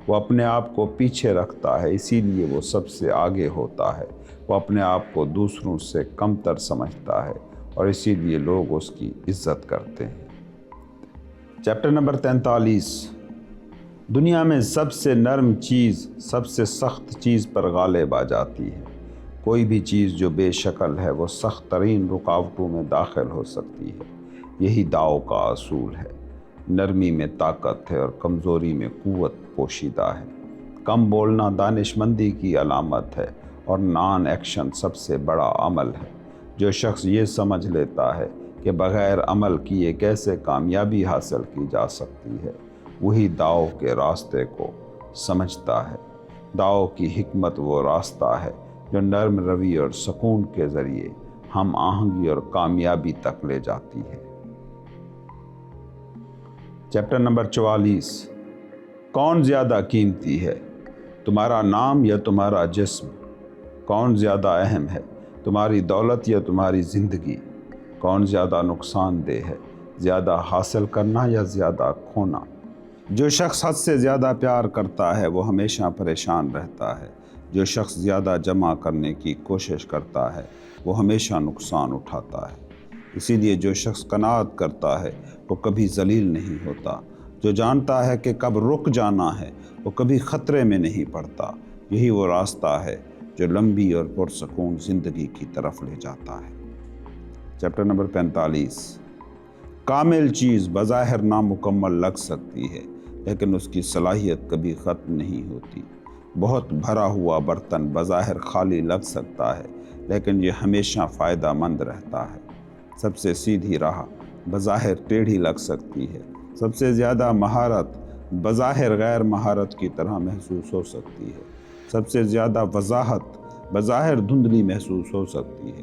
A: وہ اپنے آپ کو پیچھے رکھتا ہے، اسی لیے وہ سب سے آگے ہوتا ہے۔ وہ اپنے آپ کو دوسروں سے کم تر سمجھتا ہے اور اسی لیے لوگ اس کی عزت کرتے ہیں۔ Chapter number 43۔ دنیا میں سب سے نرم چیز سب سے سخت چیز پر غالب آ جاتی ہے۔ کوئی بھی چیز جو بے شکل ہے وہ سخت ترین رکاوٹوں میں داخل ہو سکتی ہے۔ یہی داؤ کا اصول ہے۔ نرمی میں طاقت ہے اور کمزوری میں قوت پوشیدہ ہے۔ کم بولنا دانش مندی کی علامت ہے اور نان ایکشن سب سے بڑا عمل ہے۔ جو شخص یہ سمجھ لیتا ہے کہ بغیر عمل کیے کیسے کامیابی حاصل کی جا سکتی ہے، وہی داؤ کے راستے کو سمجھتا ہے۔ داؤ کی حکمت وہ راستہ ہے جو نرم روی اور سکون کے ذریعے ہم آہنگی اور کامیابی تک لے جاتی ہے۔ Chapter number 44۔ کون زیادہ قیمتی ہے، تمہارا نام یا تمہارا جسم؟ کون زیادہ اہم ہے، تمہاری دولت یا تمہاری زندگی؟ کون زیادہ نقصان دہ ہے، زیادہ حاصل کرنا یا زیادہ کھونا؟ جو شخص حد سے زیادہ پیار کرتا ہے وہ ہمیشہ پریشان رہتا ہے۔ جو شخص زیادہ جمع کرنے کی کوشش کرتا ہے وہ ہمیشہ نقصان اٹھاتا ہے۔ اسی لیے جو شخص قناعت کرتا ہے وہ کبھی ذلیل نہیں ہوتا۔ جو جانتا ہے کہ کب رک جانا ہے وہ کبھی خطرے میں نہیں پڑتا۔ یہی وہ راستہ ہے جو لمبی اور پرسکون زندگی کی طرف لے جاتا ہے۔ Chapter number 45۔ کامل چیز بظاہر نامکمل لگ سکتی ہے لیکن اس کی صلاحیت کبھی ختم نہیں ہوتی۔ بہت بھرا ہوا برتن بظاہر خالی لگ سکتا ہے لیکن یہ ہمیشہ فائدہ مند رہتا ہے۔ سب سے سیدھی راہ بظاہر ٹیڑھی لگ سکتی ہے۔ سب سے زیادہ مہارت بظاہر غیر مہارت کی طرح محسوس ہو سکتی ہے۔ سب سے زیادہ وضاحت بظاہر دھندلی محسوس ہو سکتی ہے۔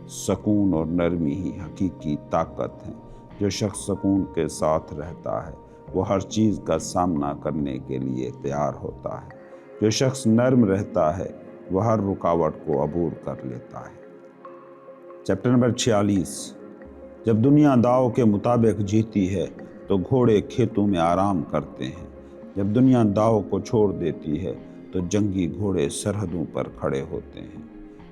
A: سکون اور نرمی ہی حقیقی طاقت ہیں۔ جو شخص سکون کے ساتھ رہتا ہے وہ ہر چیز کا سامنا کرنے کے لیے تیار ہوتا ہے۔ جو شخص نرم رہتا ہے وہ ہر رکاوٹ کو عبور کر لیتا ہے۔ Chapter number 46۔ جب دنیا داؤ کے مطابق جیتی ہے تو گھوڑے کھیتوں میں آرام کرتے ہیں۔ جب دنیا داؤ کو چھوڑ دیتی ہے تو جنگی گھوڑے سرحدوں پر کھڑے ہوتے ہیں۔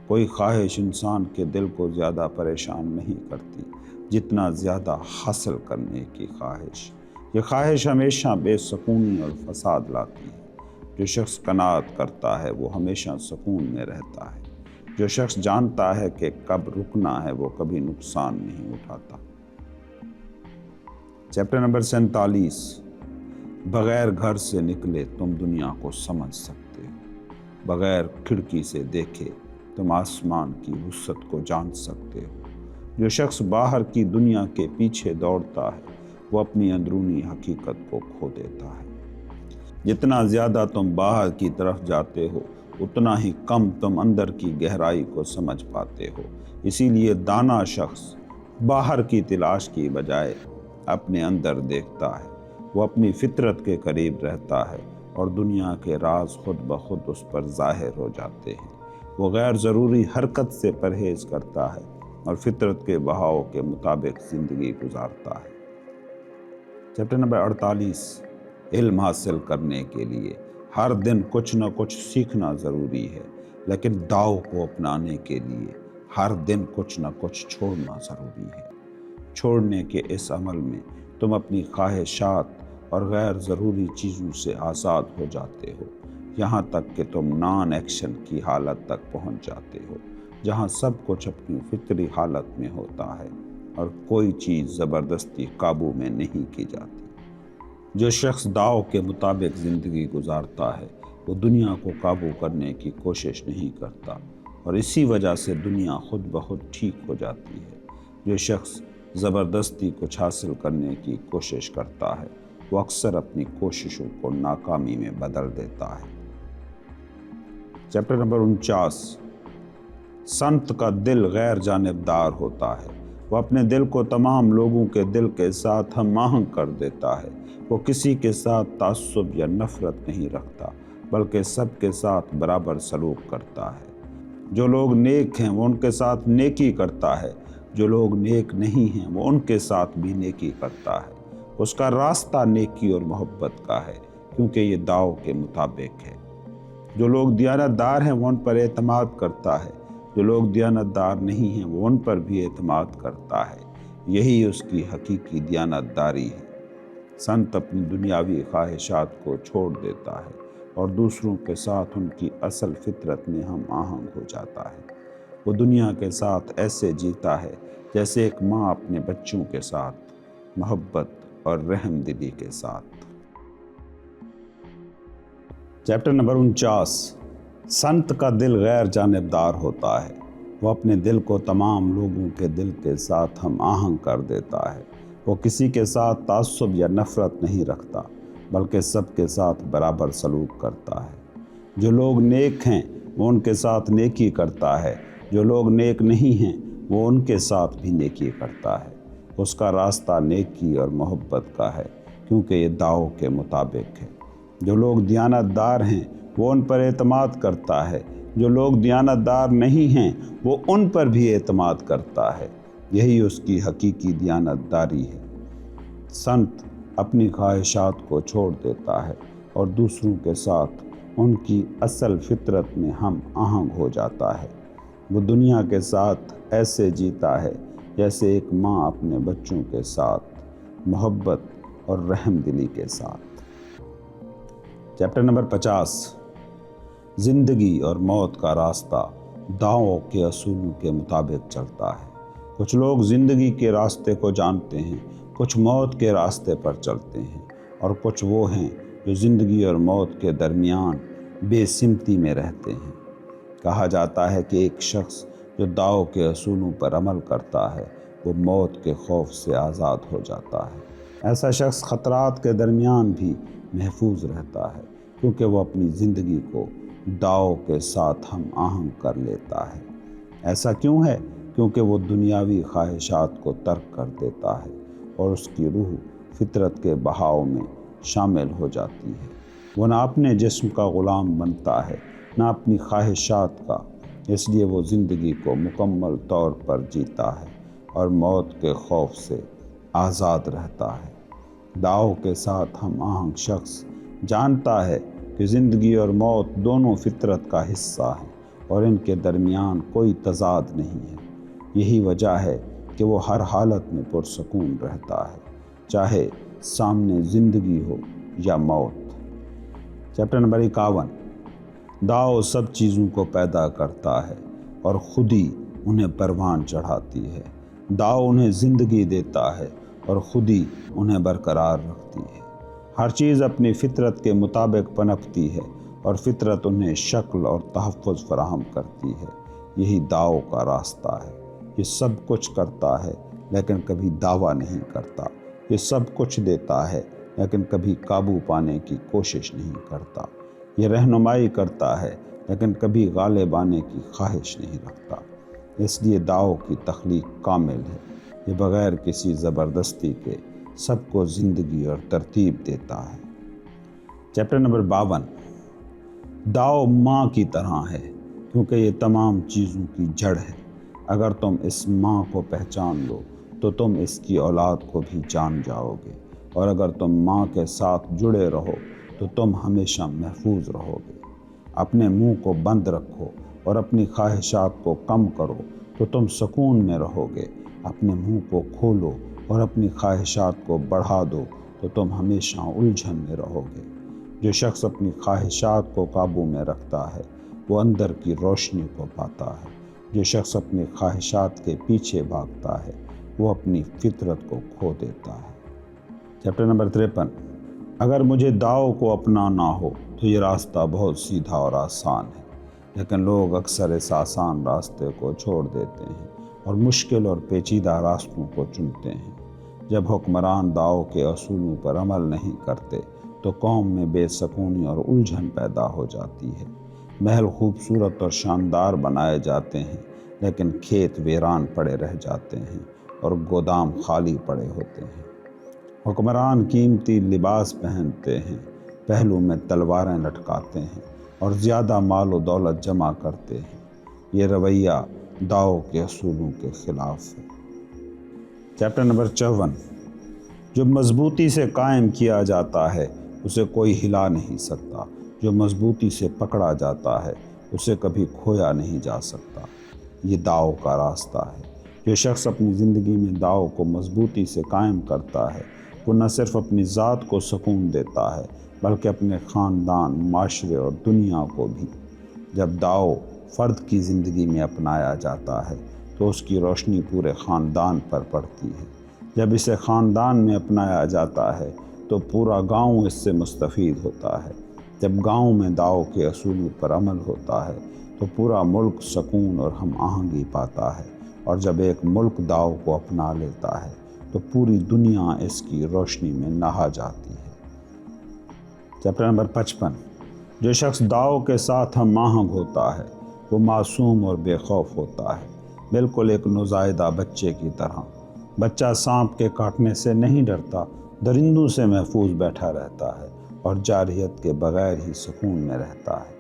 A: کوئی خواہش انسان کے دل کو زیادہ پریشان نہیں کرتی جتنا زیادہ حاصل کرنے کی خواہش۔ یہ خواہش ہمیشہ بے سکونی اور فساد لاتی ہے۔ جو شخص قناعت کرتا ہے وہ ہمیشہ سکون میں رہتا ہے۔ جو شخص جانتا ہے کہ کب رکنا ہے وہ کبھی نقصان نہیں اٹھاتا۔ Chapter number 47۔ بغیر گھر سے نکلے تم دنیا کو سمجھ سکتے ہو۔ بغیر کھڑکی سے دیکھے تم آسمان کی وسعت کو جان سکتے ہو۔ جو شخص باہر کی دنیا کے پیچھے دوڑتا ہے وہ اپنی اندرونی حقیقت کو کھو دیتا ہے۔ جتنا زیادہ تم باہر کی طرف جاتے ہو اتنا ہی کم تم اندر کی گہرائی کو سمجھ پاتے ہو۔ اسی لیے دانا شخص باہر کی تلاش کی بجائے اپنے اندر دیکھتا ہے۔ وہ اپنی فطرت کے قریب رہتا ہے اور دنیا کے راز خود بخود اس پر ظاہر ہو جاتے ہیں۔ وہ غیر ضروری حرکت سے پرہیز کرتا ہے اور فطرت کے بہاؤ کے مطابق زندگی گزارتا ہے۔ Chapter number 48۔ علم حاصل کرنے کے لیے ہر دن کچھ نہ کچھ سیکھنا ضروری ہے، لیکن داؤ کو اپنانے کے لیے ہر دن کچھ نہ کچھ چھوڑنا ضروری ہے۔ چھوڑنے کے اس عمل میں تم اپنی خواہشات اور غیر ضروری چیزوں سے آزاد ہو جاتے ہو، یہاں تک کہ تم نان ایکشن کی حالت تک پہنچ جاتے ہو، جہاں سب کچھ اپنی فطری حالت میں ہوتا ہے اور کوئی چیز زبردستی قابو میں نہیں کی جاتی۔ جو شخص داؤ کے مطابق زندگی گزارتا ہے وہ دنیا کو قابو کرنے کی کوشش نہیں کرتا اور اسی وجہ سے دنیا خود بخود ٹھیک ہو جاتی ہے۔ جو شخص زبردستی کچھ حاصل کرنے کی کوشش کرتا ہے وہ اکثر اپنی کوششوں کو ناکامی میں بدل دیتا ہے۔ Chapter number 49۔ سنت کا دل غیر جانبدار ہوتا ہے۔ وہ اپنے دل کو تمام لوگوں کے دل کے ساتھ ہم آہنگ کر دیتا ہے۔ وہ کسی کے ساتھ تعصب یا نفرت نہیں رکھتا بلکہ سب کے ساتھ برابر سلوک کرتا ہے۔ جو لوگ نیک ہیں وہ ان کے ساتھ نیکی کرتا ہے، جو لوگ نیک نہیں ہیں وہ ان کے ساتھ بھی نیکی کرتا ہے۔ اس کا راستہ نیکی اور محبت کا ہے کیونکہ یہ داؤ کے مطابق ہے۔ جو لوگ دیانت دار ہیں وہ ان پر اعتماد کرتا ہے، جو لوگ دیانت دار نہیں ہیں وہ ان پر بھی اعتماد کرتا ہے۔ یہی اس کی حقیقی دیانت داری ہے۔ سنت اپنی دنیاوی خواہشات کو چھوڑ دیتا ہے اور دوسروں کے ساتھ ان کی اصل فطرت میں ہم آہنگ ہو جاتا ہے۔ وہ دنیا کے ساتھ ایسے جیتا ہے جیسے ایک ماں اپنے بچوں کے ساتھ، محبت اور رحم دلی کے ساتھ۔ Chapter number 49۔ سنت کا دل غیر جانبدار ہوتا ہے۔ وہ اپنے دل کو تمام لوگوں کے دل کے ساتھ ہم آہنگ کر دیتا ہے۔ وہ کسی کے ساتھ تعصب یا نفرت نہیں رکھتا بلکہ سب کے ساتھ برابر سلوک کرتا ہے۔ جو لوگ نیک ہیں وہ ان کے ساتھ نیکی کرتا ہے، جو لوگ نیک نہیں ہیں وہ ان کے ساتھ بھی نیکی کرتا ہے۔ اس کا راستہ نیکی اور محبت کا ہے کیونکہ یہ داؤ کے مطابق ہے۔ جو لوگ دیانت دار ہیں وہ ان پر اعتماد کرتا ہے، جو لوگ دیانتدار نہیں ہیں وہ ان پر بھی اعتماد کرتا ہے، یہی اس کی حقیقی دیانتداری ہے۔ سنت اپنی خواہشات کو چھوڑ دیتا ہے اور دوسروں کے ساتھ ان کی اصل فطرت میں ہم آہنگ ہو جاتا ہے۔ وہ دنیا کے ساتھ ایسے جیتا ہے جیسے ایک ماں اپنے بچوں کے ساتھ، محبت اور رحم دلی کے ساتھ۔ چیپٹر نمبر 50، زندگی اور موت کا راستہ داؤ کے اصولوں کے مطابق چلتا ہے۔ کچھ لوگ زندگی کے راستے کو جانتے ہیں، کچھ موت کے راستے پر چلتے ہیں، اور کچھ وہ ہیں جو زندگی اور موت کے درمیان بے سمتی میں رہتے ہیں۔ کہا جاتا ہے کہ ایک شخص جو داؤ کے اصولوں پر عمل کرتا ہے وہ موت کے خوف سے آزاد ہو جاتا ہے۔ ایسا شخص خطرات کے درمیان بھی محفوظ رہتا ہے کیونکہ وہ اپنی زندگی کو داؤ کے ساتھ ہم آہنگ کر لیتا ہے۔ ایسا کیوں ہے؟ کیونکہ وہ دنیاوی خواہشات کو ترک کر دیتا ہے اور اس کی روح فطرت کے بہاؤ میں شامل ہو جاتی ہے۔ وہ نہ اپنے جسم کا غلام بنتا ہے نہ اپنی خواہشات کا، اس لیے وہ زندگی کو مکمل طور پر جیتا ہے اور موت کے خوف سے آزاد رہتا ہے۔ داؤ کے ساتھ ہم آہنگ شخص جانتا ہے کہ زندگی اور موت دونوں فطرت کا حصہ ہیں اور ان کے درمیان کوئی تضاد نہیں ہے۔ یہی وجہ ہے کہ وہ ہر حالت میں پرسکون رہتا ہے، چاہے سامنے زندگی ہو یا موت۔ چیپٹر نمبر 51، داؤ سب چیزوں کو پیدا کرتا ہے اور خود ہی انہیں پروان چڑھاتی ہے۔ داؤ انہیں زندگی دیتا ہے اور خود ہی انہیں برقرار رکھتی ہے۔ ہر چیز اپنی فطرت کے مطابق پنپتی ہے اور فطرت انہیں شکل اور تحفظ فراہم کرتی ہے۔ یہی داؤ کا راستہ ہے۔ یہ سب کچھ کرتا ہے لیکن کبھی دعویٰ نہیں کرتا۔ یہ سب کچھ دیتا ہے لیکن کبھی قابو پانے کی کوشش نہیں کرتا۔ یہ رہنمائی کرتا ہے لیکن کبھی غالب آنے کی خواہش نہیں رکھتا۔ اس لیے داؤ کی تخلیق کامل ہے۔ یہ بغیر کسی زبردستی کے سب کو زندگی اور ترتیب دیتا ہے۔ چیپٹر نمبر 52، داؤ ماں کی طرح ہے کیونکہ یہ تمام چیزوں کی جڑ ہے۔ اگر تم اس ماں کو پہچان لو تو تم اس کی اولاد کو بھی جان جاؤ گے، اور اگر تم ماں کے ساتھ جڑے رہو تو تم ہمیشہ محفوظ رہو گے۔ اپنے منہ کو بند رکھو اور اپنی خواہشات کو کم کرو تو تم سکون میں رہو گے۔ اپنے منہ کو کھولو اور اپنی خواہشات کو بڑھا دو تو تم ہمیشہ الجھن میں رہو گے۔ جو شخص اپنی خواہشات کو قابو میں رکھتا ہے وہ اندر کی روشنی کو پاتا ہے۔ جو شخص اپنی خواہشات کے پیچھے بھاگتا ہے وہ اپنی فطرت کو کھو دیتا ہے۔ چیپٹر نمبر 53، اگر مجھے داؤ کو اپنانا ہو تو یہ راستہ بہت سیدھا اور آسان ہے، لیکن لوگ اکثر اس آسان راستے کو چھوڑ دیتے ہیں اور مشکل اور پیچیدہ راستوں کو چنتے ہیں۔ جب حکمران داؤ کے اصولوں پر عمل نہیں کرتے تو قوم میں بے سکونی اور الجھن پیدا ہو جاتی ہے۔ محل خوبصورت اور شاندار بنائے جاتے ہیں لیکن کھیت ویران پڑے رہ جاتے ہیں اور گودام خالی پڑے ہوتے ہیں۔ حکمران قیمتی لباس پہنتے ہیں، پہلو میں تلواریں لٹکاتے ہیں اور زیادہ مال و دولت جمع کرتے ہیں۔ یہ رویہ داؤ کے اصولوں کے خلاف ہے۔ چیپٹر نمبر 54، جو مضبوطی سے قائم کیا جاتا ہے اسے کوئی ہلا نہیں سکتا، جو مضبوطی سے پکڑا جاتا ہے اسے کبھی کھویا نہیں جا سکتا۔ یہ داؤ کا راستہ ہے۔ جو شخص اپنی زندگی میں داؤ کو مضبوطی سے قائم کرتا ہے وہ نہ صرف اپنی ذات کو سکون دیتا ہے بلکہ اپنے خاندان، معاشرے اور دنیا کو بھی۔ جب داؤ فرد کی زندگی میں اپنایا جاتا ہے تو اس کی روشنی پورے خاندان پر پڑتی ہے۔ جب اسے خاندان میں اپنایا جاتا ہے تو پورا گاؤں اس سے مستفید ہوتا ہے۔ جب گاؤں میں داؤ کے اصولوں پر عمل ہوتا ہے تو پورا ملک سکون اور ہم آہنگی پاتا ہے، اور جب ایک ملک داؤ کو اپنا لیتا ہے تو پوری دنیا اس کی روشنی میں نہا جاتی ہے۔ چیپٹر نمبر 55، جو شخص داؤ کے ساتھ ہم آہنگ ہوتا ہے وہ معصوم اور بے خوف ہوتا ہے، بالکل ایک نوزائیدہ بچے کی طرح۔ بچہ سانپ کے کاٹنے سے نہیں ڈرتا، درندوں سے محفوظ بیٹھا رہتا ہے اور جارحیت کے بغیر ہی سکون میں رہتا ہے۔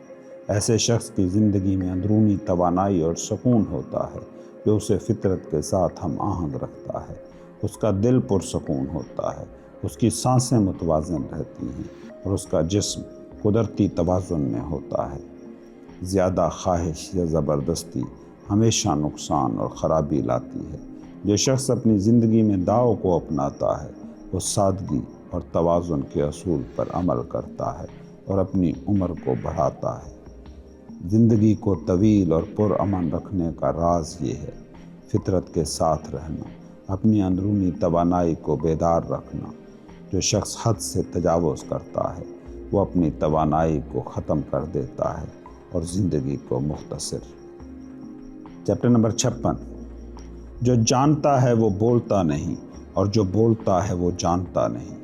A: ایسے شخص کی زندگی میں اندرونی توانائی اور سکون ہوتا ہے جو اسے فطرت کے ساتھ ہم آہنگ رکھتا ہے۔ اس کا دل پرسکون ہوتا ہے، اس کی سانسیں متوازن رہتی ہیں اور اس کا جسم قدرتی توازن میں ہوتا ہے۔ زیادہ خواہش یا زبردستی ہمیشہ نقصان اور خرابی لاتی ہے۔ جو شخص اپنی زندگی میں داؤ کو اپناتا ہے وہ سادگی اور توازن کے اصول پر عمل کرتا ہے اور اپنی عمر کو بڑھاتا ہے۔ زندگی کو طویل اور پرامن رکھنے کا راز یہ ہے: فطرت کے ساتھ رہنا، اپنی اندرونی توانائی کو بیدار رکھنا۔ جو شخص حد سے تجاوز کرتا ہے وہ اپنی توانائی کو ختم کر دیتا ہے اور زندگی کو مختصر۔ Chapter number 56۔ جو جانتا ہے وہ بولتا نہیں اور جو بولتا ہے وہ جانتا نہیں۔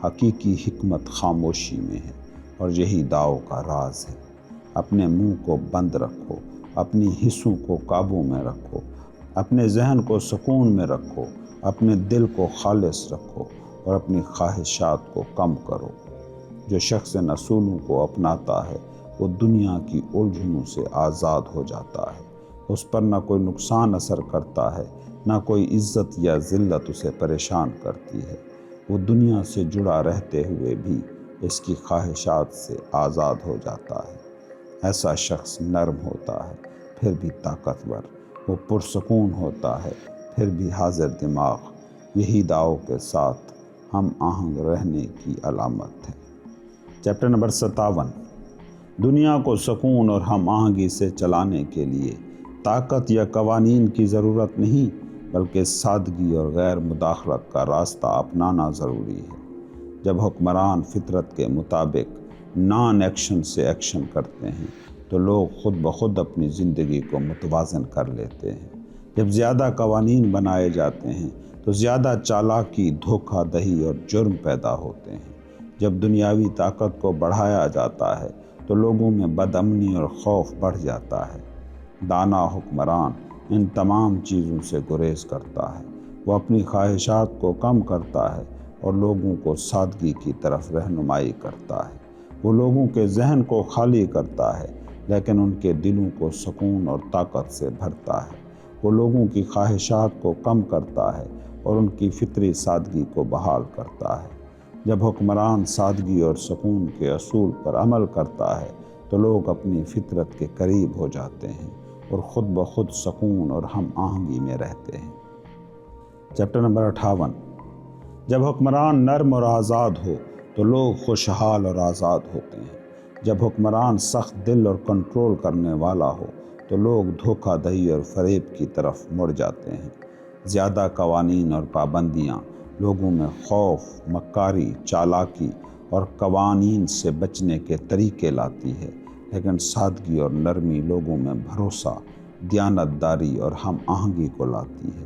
A: حقیقی حکمت خاموشی میں ہے اور یہی داؤ کا راز ہے۔ اپنے منہ کو بند رکھو، اپنی حصوں کو قابو میں رکھو، اپنے ذہن کو سکون میں رکھو، اپنے دل کو خالص رکھو اور اپنی خواہشات کو کم کرو۔ جو شخص ان اصولوں کو اپناتا ہے وہ دنیا کی الجھنوں سے آزاد ہو جاتا ہے۔ اس پر نہ کوئی نقصان اثر کرتا ہے، نہ کوئی عزت یا ذلت اسے پریشان کرتی ہے۔ وہ دنیا سے جڑا رہتے ہوئے بھی اس کی خواہشات سے آزاد ہو جاتا ہے۔ ایسا شخص نرم ہوتا ہے پھر بھی طاقتور، وہ پرسکون ہوتا ہے پھر بھی حاضر دماغ۔ یہی داؤ کے ساتھ ہم آہنگ رہنے کی علامت ہے۔ Chapter number 57۔ دنیا کو سکون اور ہم آہنگی سے چلانے کے لیے طاقت یا قوانین کی ضرورت نہیں بلکہ سادگی اور غیر مداخلت کا راستہ اپنانا ضروری ہے۔ جب حکمران فطرت کے مطابق نان ایکشن سے ایکشن کرتے ہیں تو لوگ خود بخود اپنی زندگی کو متوازن کر لیتے ہیں۔ جب زیادہ قوانین بنائے جاتے ہیں تو زیادہ چالاکی، دھوکہ دہی اور جرم پیدا ہوتے ہیں۔ جب دنیاوی طاقت کو بڑھایا جاتا ہے تو لوگوں میں بد امنی اور خوف بڑھ جاتا ہے۔ دانا حکمران ان تمام چیزوں سے گریز کرتا ہے۔ وہ اپنی خواہشات کو کم کرتا ہے اور لوگوں کو سادگی کی طرف رہنمائی کرتا ہے۔ وہ لوگوں کے ذہن کو خالی کرتا ہے لیکن ان کے دلوں کو سکون اور طاقت سے بھرتا ہے۔ وہ لوگوں کی خواہشات کو کم کرتا ہے اور ان کی فطری سادگی کو بحال کرتا ہے۔ جب حکمران سادگی اور سکون کے اصول پر عمل کرتا ہے تو لوگ اپنی فطرت کے قریب ہو جاتے ہیں اور خود بخود سکون اور ہم آہنگی میں رہتے ہیں۔ Chapter number 58۔ جب حکمران نرم اور آزاد ہو تو لوگ خوشحال اور آزاد ہوتے ہیں۔ جب حکمران سخت دل اور کنٹرول کرنے والا ہو تو لوگ دھوکہ دہی اور فریب کی طرف مڑ جاتے ہیں۔ زیادہ قوانین اور پابندیاں لوگوں میں خوف، مکاری، چالاکی اور قوانین سے بچنے کے طریقے لاتی ہے، لیکن سادگی اور نرمی لوگوں میں بھروسہ، دیانتداری اور ہم آہنگی کو لاتی ہے۔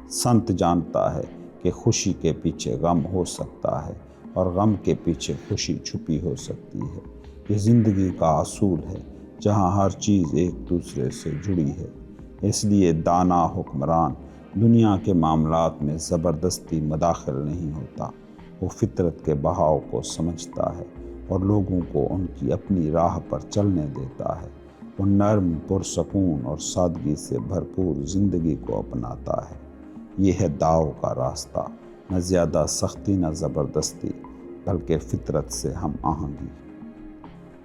A: سنت جانتا ہے کہ خوشی کے پیچھے غم ہو سکتا ہے اور غم کے پیچھے خوشی چھپی ہو سکتی ہے۔ یہ زندگی کا اصول ہے جہاں ہر چیز ایک دوسرے سے جڑی ہے۔ اس لیے دانا حکمران دنیا کے معاملات میں زبردستی مداخل نہیں ہوتا۔ وہ فطرت کے بہاؤ کو سمجھتا ہے اور لوگوں کو ان کی اپنی راہ پر چلنے دیتا ہے۔ وہ نرم، پرسکون اور سادگی سے بھرپور زندگی کو اپناتا ہے۔ یہ ہے داؤ کا راستہ، نہ زیادہ سختی نہ زبردستی بلکہ فطرت سے ہم آہنگی۔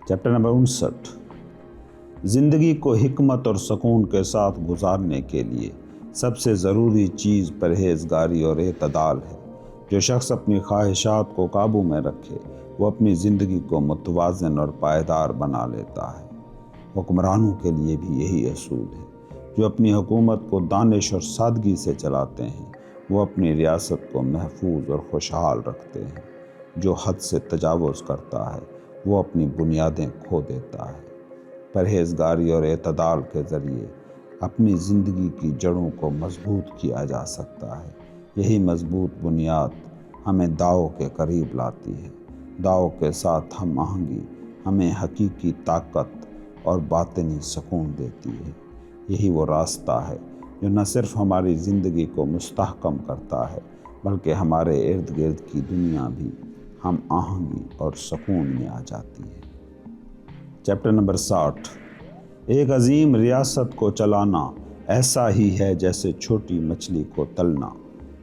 A: Chapter number 59۔ زندگی کو حکمت اور سکون کے ساتھ گزارنے کے لیے سب سے ضروری چیز پرہیزگاری اور اعتدال ہے۔ جو شخص اپنی خواہشات کو قابو میں رکھے وہ اپنی زندگی کو متوازن اور پائیدار بنا لیتا ہے۔ حکمرانوں کے لیے بھی یہی اصول ہے۔ جو اپنی حکومت کو دانش اور سادگی سے چلاتے ہیں وہ اپنی ریاست کو محفوظ اور خوشحال رکھتے ہیں۔ جو حد سے تجاوز کرتا ہے وہ اپنی بنیادیں کھو دیتا ہے۔ پرہیزگاری اور اعتدال کے ذریعے اپنی زندگی کی جڑوں کو مضبوط کیا جا سکتا ہے۔ یہی مضبوط بنیاد ہمیں داؤ کے قریب لاتی ہے۔ داؤ کے ساتھ ہم آہنگی ہمیں حقیقی طاقت اور باطنی سکون دیتی ہے۔ یہی وہ راستہ ہے جو نہ صرف ہماری زندگی کو مستحکم کرتا ہے بلکہ ہمارے ارد گرد کی دنیا بھی ہم آہنگی اور سکون میں آ جاتی ہے۔ Chapter number 60۔ ایک عظیم ریاست کو چلانا ایسا ہی ہے جیسے چھوٹی مچھلی کو تلنا۔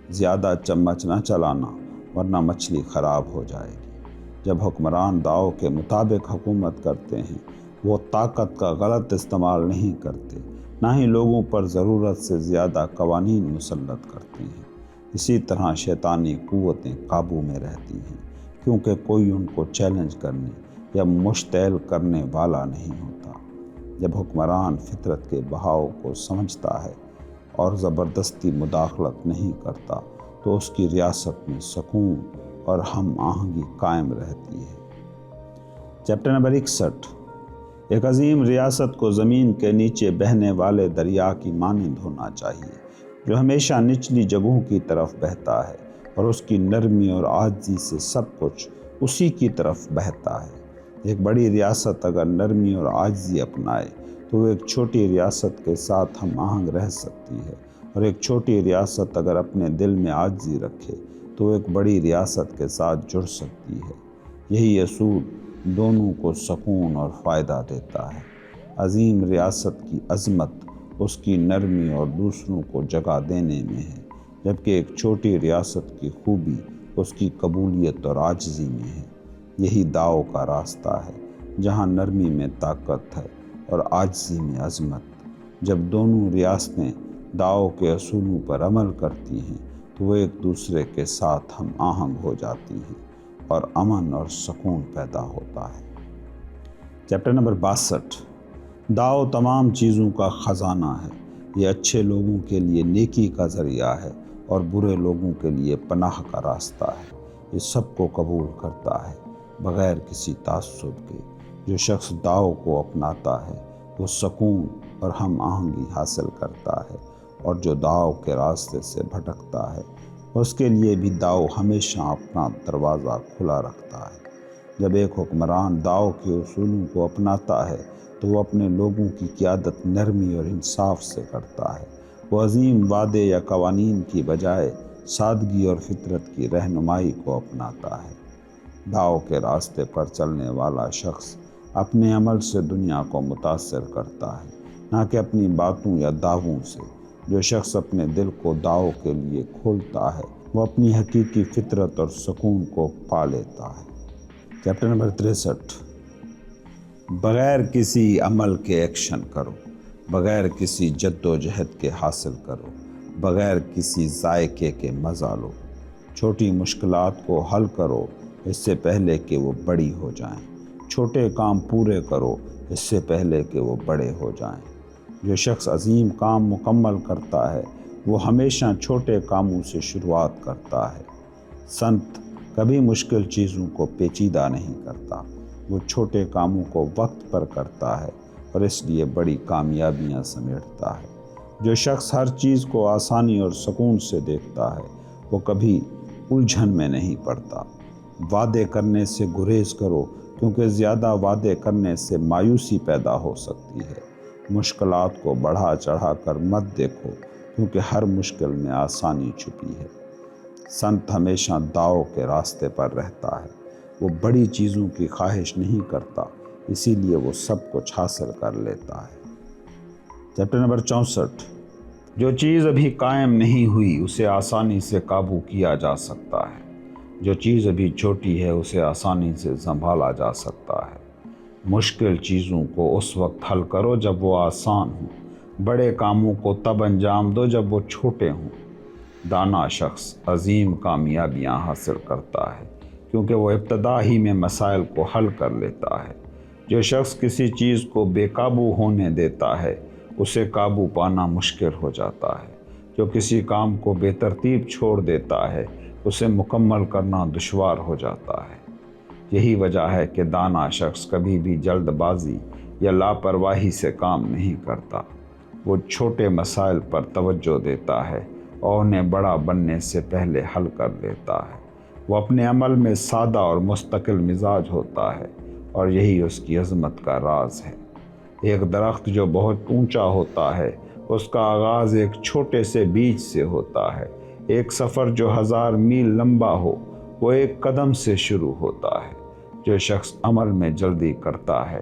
A: زیادہ چمچ نہ چلانا ورنہ مچھلی خراب ہو جائے گی۔ جب حکمران داؤ کے مطابق حکومت کرتے ہیں وہ طاقت کا غلط استعمال نہیں کرتے، نہ ہی لوگوں پر ضرورت سے زیادہ قوانین مسلط کرتے ہیں۔ اسی طرح شیطانی قوتیں قابو میں رہتی ہیں کیونکہ کوئی ان کو چیلنج کرنے یا مشتعل کرنے والا نہیں ہوتا۔ جب حکمران فطرت کے بہاؤ کو سمجھتا ہے اور زبردستی مداخلت نہیں کرتا تو اس کی ریاست میں سکون اور ہم آہنگی قائم رہتی ہے۔ Chapter number 61۔ ایک عظیم ریاست کو زمین کے نیچے بہنے والے دریا کی مانند ہونا چاہیے جو ہمیشہ نچلی جگہوں کی طرف بہتا ہے اور اس کی نرمی اور عاجزی سے سب کچھ اسی کی طرف بہتا ہے۔ ایک بڑی ریاست اگر نرمی اور عاجزی اپنائے تو وہ ایک چھوٹی ریاست کے ساتھ ہم آہنگ رہ سکتی ہے، اور ایک چھوٹی ریاست اگر اپنے دل میں عاجزی رکھے تو وہ ایک بڑی ریاست کے ساتھ جڑ سکتی ہے۔ یہی اصول دونوں کو سکون اور فائدہ دیتا ہے۔ عظیم ریاست کی عظمت اس کی نرمی اور دوسروں کو جگہ دینے میں ہے، جبکہ ایک چھوٹی ریاست کی خوبی اس کی قبولیت اور عاجزی میں ہے۔ یہی داؤ کا راستہ ہے جہاں نرمی میں طاقت ہے اور عاجزی میں عظمت۔ جب دونوں ریاستیں داؤ کے اصولوں پر عمل کرتی ہیں تو وہ ایک دوسرے کے ساتھ ہم آہنگ ہو جاتی ہیں اور امن اور سکون پیدا ہوتا ہے۔ Chapter number 62۔ داؤ تمام چیزوں کا خزانہ ہے۔ یہ اچھے لوگوں کے لیے نیکی کا ذریعہ ہے اور برے لوگوں کے لیے پناہ کا راستہ ہے۔ یہ سب کو قبول کرتا ہے بغیر کسی تعصب کے۔ جو شخص داؤ کو اپناتا ہے وہ سکون اور ہم آہنگی حاصل کرتا ہے، اور جو داؤ کے راستے سے بھٹکتا ہے اس کے لیے بھی داؤ ہمیشہ اپنا دروازہ کھلا رکھتا ہے۔ جب ایک حکمران داؤ کے اصولوں کو اپناتا ہے تو وہ اپنے لوگوں کی قیادت نرمی اور انصاف سے کرتا ہے۔ وہ عظیم وعدے یا قوانین کی بجائے سادگی اور فطرت کی رہنمائی کو اپناتا ہے۔ داؤ کے راستے پر چلنے والا شخص اپنے عمل سے دنیا کو متاثر کرتا ہے، نہ کہ اپنی باتوں یا دعووں سے۔ جو شخص اپنے دل کو داؤ کے لیے کھولتا ہے وہ اپنی حقیقی فطرت اور سکون کو پا لیتا ہے۔ Chapter number 63۔ بغیر کسی عمل کے ایکشن کرو، بغیر کسی جد و جہد کے حاصل کرو، بغیر کسی ذائقے کے مزہ لو۔ چھوٹی مشکلات کو حل کرو اس سے پہلے کہ وہ بڑی ہو جائیں۔ چھوٹے کام پورے کرو اس سے پہلے کہ وہ بڑے ہو جائیں۔ جو شخص عظیم کام مکمل کرتا ہے وہ ہمیشہ چھوٹے کاموں سے شروعات کرتا ہے۔ سنت کبھی مشکل چیزوں کو پیچیدہ نہیں کرتا، وہ چھوٹے کاموں کو وقت پر کرتا ہے اور اس لیے بڑی کامیابیاں سمیٹتا ہے۔ جو شخص ہر چیز کو آسانی اور سکون سے دیکھتا ہے وہ کبھی الجھن میں نہیں پڑتا۔ وعدے کرنے سے گریز کرو کیونکہ زیادہ وعدے کرنے سے مایوسی پیدا ہو سکتی ہے۔ مشکلات کو بڑھا چڑھا کر مت دیکھو کیونکہ ہر مشکل میں آسانی چھپی ہے۔ سنت ہمیشہ داؤ کے راستے پر رہتا ہے۔ وہ بڑی چیزوں کی خواہش نہیں کرتا، اسی لیے وہ سب کچھ حاصل کر لیتا ہے۔ Chapter number 64۔ جو چیز ابھی قائم نہیں ہوئی اسے آسانی سے قابو کیا جا سکتا ہے۔ جو چیز ابھی چھوٹی ہے اسے آسانی سے سنبھالا جا سکتا ہے۔ مشکل چیزوں کو اس وقت حل کرو جب وہ آسان ہوں، بڑے کاموں کو تب انجام دو جب وہ چھوٹے ہوں۔ دانا شخص عظیم کامیابیاں حاصل کرتا ہے کیونکہ وہ ابتدا ہی میں مسائل کو حل کر لیتا ہے۔ جو شخص کسی چیز کو بے قابو ہونے دیتا ہے اسے قابو پانا مشکل ہو جاتا ہے۔ جو کسی کام کو بے ترتیب چھوڑ دیتا ہے اسے مکمل کرنا دشوار ہو جاتا ہے۔ یہی وجہ ہے کہ دانا شخص کبھی بھی جلد بازی یا لاپرواہی سے کام نہیں کرتا۔ وہ چھوٹے مسائل پر توجہ دیتا ہے اور انہیں بڑا بننے سے پہلے حل کر لیتا ہے۔ وہ اپنے عمل میں سادہ اور مستقل مزاج ہوتا ہے اور یہی اس کی عظمت کا راز ہے۔ ایک درخت جو بہت اونچا ہوتا ہے اس کا آغاز ایک چھوٹے سے بیج سے ہوتا ہے۔ ایک سفر جو 1000 میل لمبا ہو وہ ایک قدم سے شروع ہوتا ہے۔ جو شخص عمل میں جلدی کرتا ہے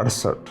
A: 68।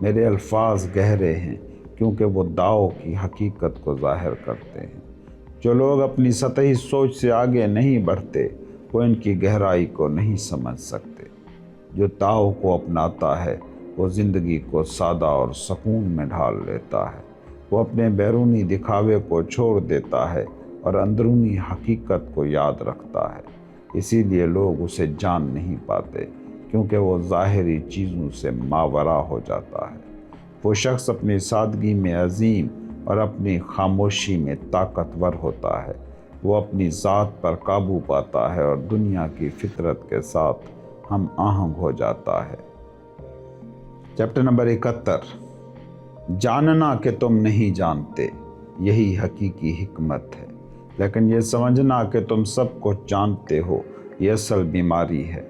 A: میرے الفاظ گہرے ہیں کیونکہ وہ داؤ کی حقیقت کو ظاہر کرتے ہیں۔ جو لوگ اپنی سطحی سوچ سے آگے نہیں بڑھتے وہ ان کی گہرائی کو نہیں سمجھ سکتے۔ جو داؤ کو اپناتا ہے وہ زندگی کو سادہ اور سکون میں ڈھال لیتا ہے۔ وہ اپنے بیرونی دکھاوے کو چھوڑ دیتا ہے اور اندرونی حقیقت کو یاد رکھتا ہے۔ اسی لیے لوگ اسے جان نہیں پاتے کیونکہ وہ ظاہری چیزوں سے ماورا ہو جاتا ہے۔ وہ شخص اپنی سادگی میں عظیم اور اپنی خاموشی میں طاقتور ہوتا ہے۔ وہ اپنی ذات پر قابو پاتا ہے اور دنیا کی فطرت کے ساتھ ہم آہنگ ہو جاتا ہے۔ Chapter number 71۔ جاننا کہ تم نہیں جانتے یہی حقیقی حکمت ہے، لیکن یہ سمجھنا کہ تم سب کچھ جانتے ہو یہ اصل بیماری ہے۔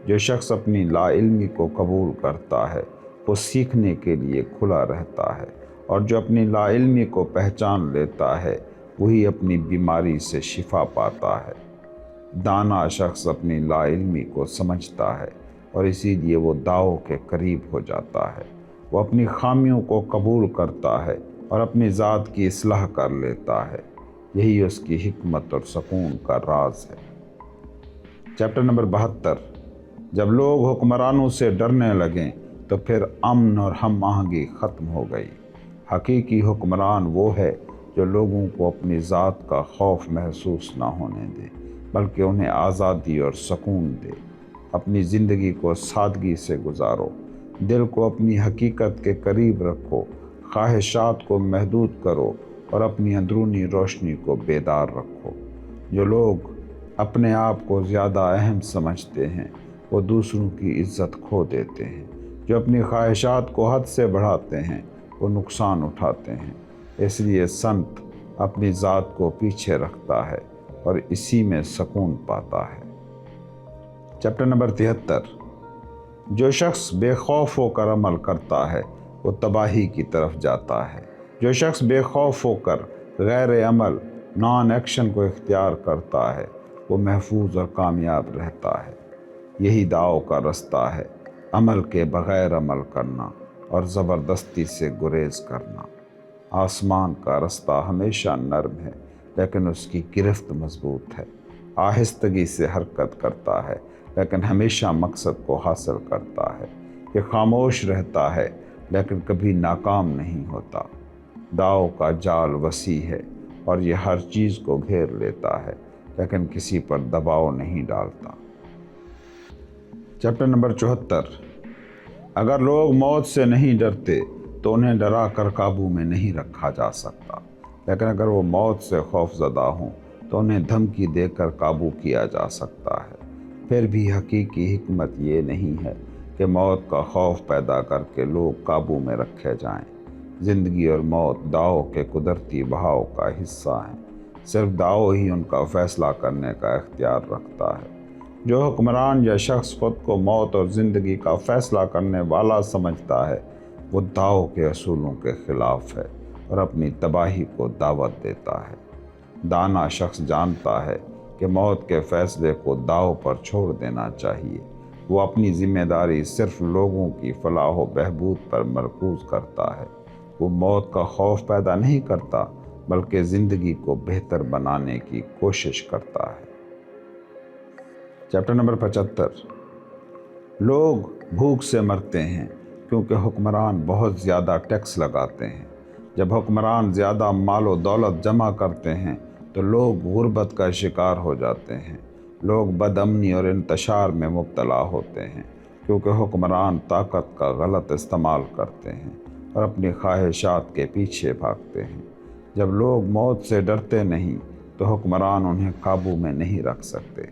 A: جو شخص اپنی لا علمی کو قبول کرتا ہے وہ سیکھنے کے لیے کھلا رہتا ہے، اور جو اپنی لا علمی کو پہچان لیتا ہے وہی اپنی بیماری سے شفا پاتا ہے۔ دانا شخص اپنی لا علمی کو سمجھتا ہے اور اسی لیے وہ داؤ کے قریب ہو جاتا ہے۔ وہ اپنی خامیوں کو قبول کرتا ہے اور اپنی ذات کی اصلاح کر لیتا ہے۔ یہی اس کی حکمت اور سکون کا راز ہے۔ Chapter number 72۔ جب لوگ حکمرانوں سے ڈرنے لگیں تو پھر امن اور ہم آہنگی ختم ہو گئی۔ حقیقی حکمران وہ ہے جو لوگوں کو اپنی ذات کا خوف محسوس نہ ہونے دے بلکہ انہیں آزادی اور سکون دے۔ اپنی زندگی کو سادگی سے گزارو، دل کو اپنی حقیقت کے قریب رکھو، خواہشات کو محدود کرو اور اپنی اندرونی روشنی کو بیدار رکھو۔ جو لوگ اپنے آپ کو زیادہ اہم سمجھتے ہیں وہ دوسروں کی عزت کھو دیتے ہیں۔ جو اپنی خواہشات کو حد سے بڑھاتے ہیں وہ نقصان اٹھاتے ہیں۔ اس لیے سنت اپنی ذات کو پیچھے رکھتا ہے اور اسی میں سکون پاتا ہے۔ Chapter number 73۔ جو شخص بے خوف ہو کر عمل کرتا ہے وہ تباہی کی طرف جاتا ہے۔ جو شخص بے خوف ہو کر غیر عمل نان ایکشن کو اختیار کرتا ہے وہ محفوظ اور کامیاب رہتا ہے۔ یہی داؤ کا رستہ ہے، عمل کے بغیر عمل کرنا اور زبردستی سے گریز کرنا۔ آسمان کا رستہ ہمیشہ نرم ہے لیکن اس کی گرفت مضبوط ہے۔ آہستگی سے حرکت کرتا ہے لیکن ہمیشہ مقصد کو حاصل کرتا ہے۔ یہ خاموش رہتا ہے لیکن کبھی ناکام نہیں ہوتا۔ داؤ کا جال وسیع ہے اور یہ ہر چیز کو گھیر لیتا ہے لیکن کسی پر دباؤ نہیں ڈالتا۔ Chapter number 74۔ اگر لوگ موت سے نہیں ڈرتے تو انہیں ڈرا کر قابو میں نہیں رکھا جا سکتا، لیکن اگر وہ موت سے خوف زدہ ہوں تو انہیں دھمکی دے کر قابو کیا جا سکتا ہے۔ پھر بھی حقیقی حکمت یہ نہیں ہے کہ موت کا خوف پیدا کر کے لوگ قابو میں رکھے جائیں۔ زندگی اور موت داؤ کے قدرتی بہاؤ کا حصہ ہیں۔ صرف داؤ ہی ان کا فیصلہ کرنے کا اختیار رکھتا ہے۔ جو حکمران یا شخص خود کو موت اور زندگی کا فیصلہ کرنے والا سمجھتا ہے وہ داؤ کے اصولوں کے خلاف ہے اور اپنی تباہی کو دعوت دیتا ہے۔ دانا شخص جانتا ہے کہ موت کے فیصلے کو داؤ پر چھوڑ دینا چاہیے۔ وہ اپنی ذمہ داری صرف لوگوں کی فلاح و بہبود پر مرکوز کرتا ہے۔ وہ موت کا خوف پیدا نہیں کرتا بلکہ زندگی کو بہتر بنانے کی کوشش کرتا ہے۔ Chapter number 75۔ لوگ بھوک سے مرتے ہیں کیونکہ حکمران بہت زیادہ ٹیکس لگاتے ہیں۔ جب حکمران زیادہ مال و دولت جمع کرتے ہیں تو لوگ غربت کا شکار ہو جاتے ہیں۔ لوگ بد امنی اور انتشار میں مبتلا ہوتے ہیں کیونکہ حکمران طاقت کا غلط استعمال کرتے ہیں اور اپنی خواہشات کے پیچھے بھاگتے ہیں۔ جب لوگ موت سے ڈرتے نہیں تو حکمران انہیں قابو میں نہیں رکھ سکتے،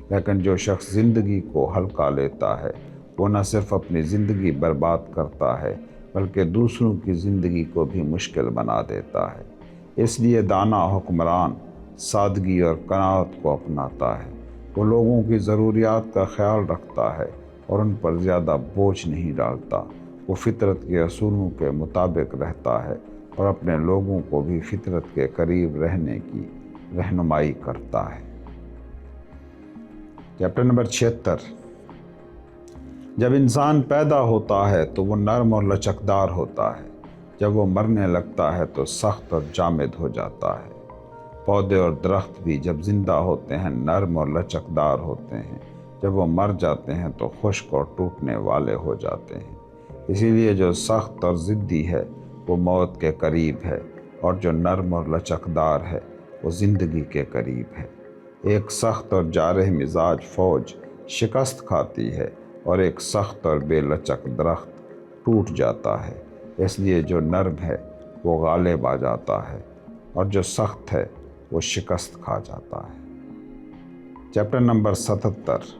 A: لیکن جو شخص زندگی کو ہلکا لیتا ہے وہ نہ صرف اپنی زندگی برباد کرتا ہے بلکہ دوسروں کی زندگی کو بھی مشکل بنا دیتا ہے۔ اس لیے دانا حکمران سادگی اور قناعت کو اپناتا ہے۔ وہ لوگوں کی ضروریات کا خیال رکھتا ہے اور ان پر زیادہ بوجھ نہیں ڈالتا۔ وہ فطرت کے اصولوں کے مطابق رہتا ہے اور اپنے لوگوں کو بھی فطرت کے قریب رہنے کی رہنمائی کرتا ہے۔ Chapter number 76۔ جب انسان پیدا ہوتا ہے تو وہ نرم اور لچکدار ہوتا ہے، جب وہ مرنے لگتا ہے تو سخت اور جامد ہو جاتا ہے۔ پودے اور درخت بھی جب زندہ ہوتے ہیں نرم اور لچکدار ہوتے ہیں، جب وہ مر جاتے ہیں تو خشک اور ٹوٹنے والے ہو جاتے ہیں۔ اسی لیے جو سخت اور ضدی ہے وہ موت کے قریب ہے، اور جو نرم اور لچکدار ہے وہ زندگی کے قریب ہے۔ ایک سخت اور جارح مزاج فوج شکست کھاتی ہے، اور ایک سخت اور بے لچک درخت ٹوٹ جاتا ہے۔ اس لیے جو نرم ہے وہ غالب آ جاتا ہے، اور جو سخت ہے وہ شکست کھا جاتا ہے۔ Chapter number 77۔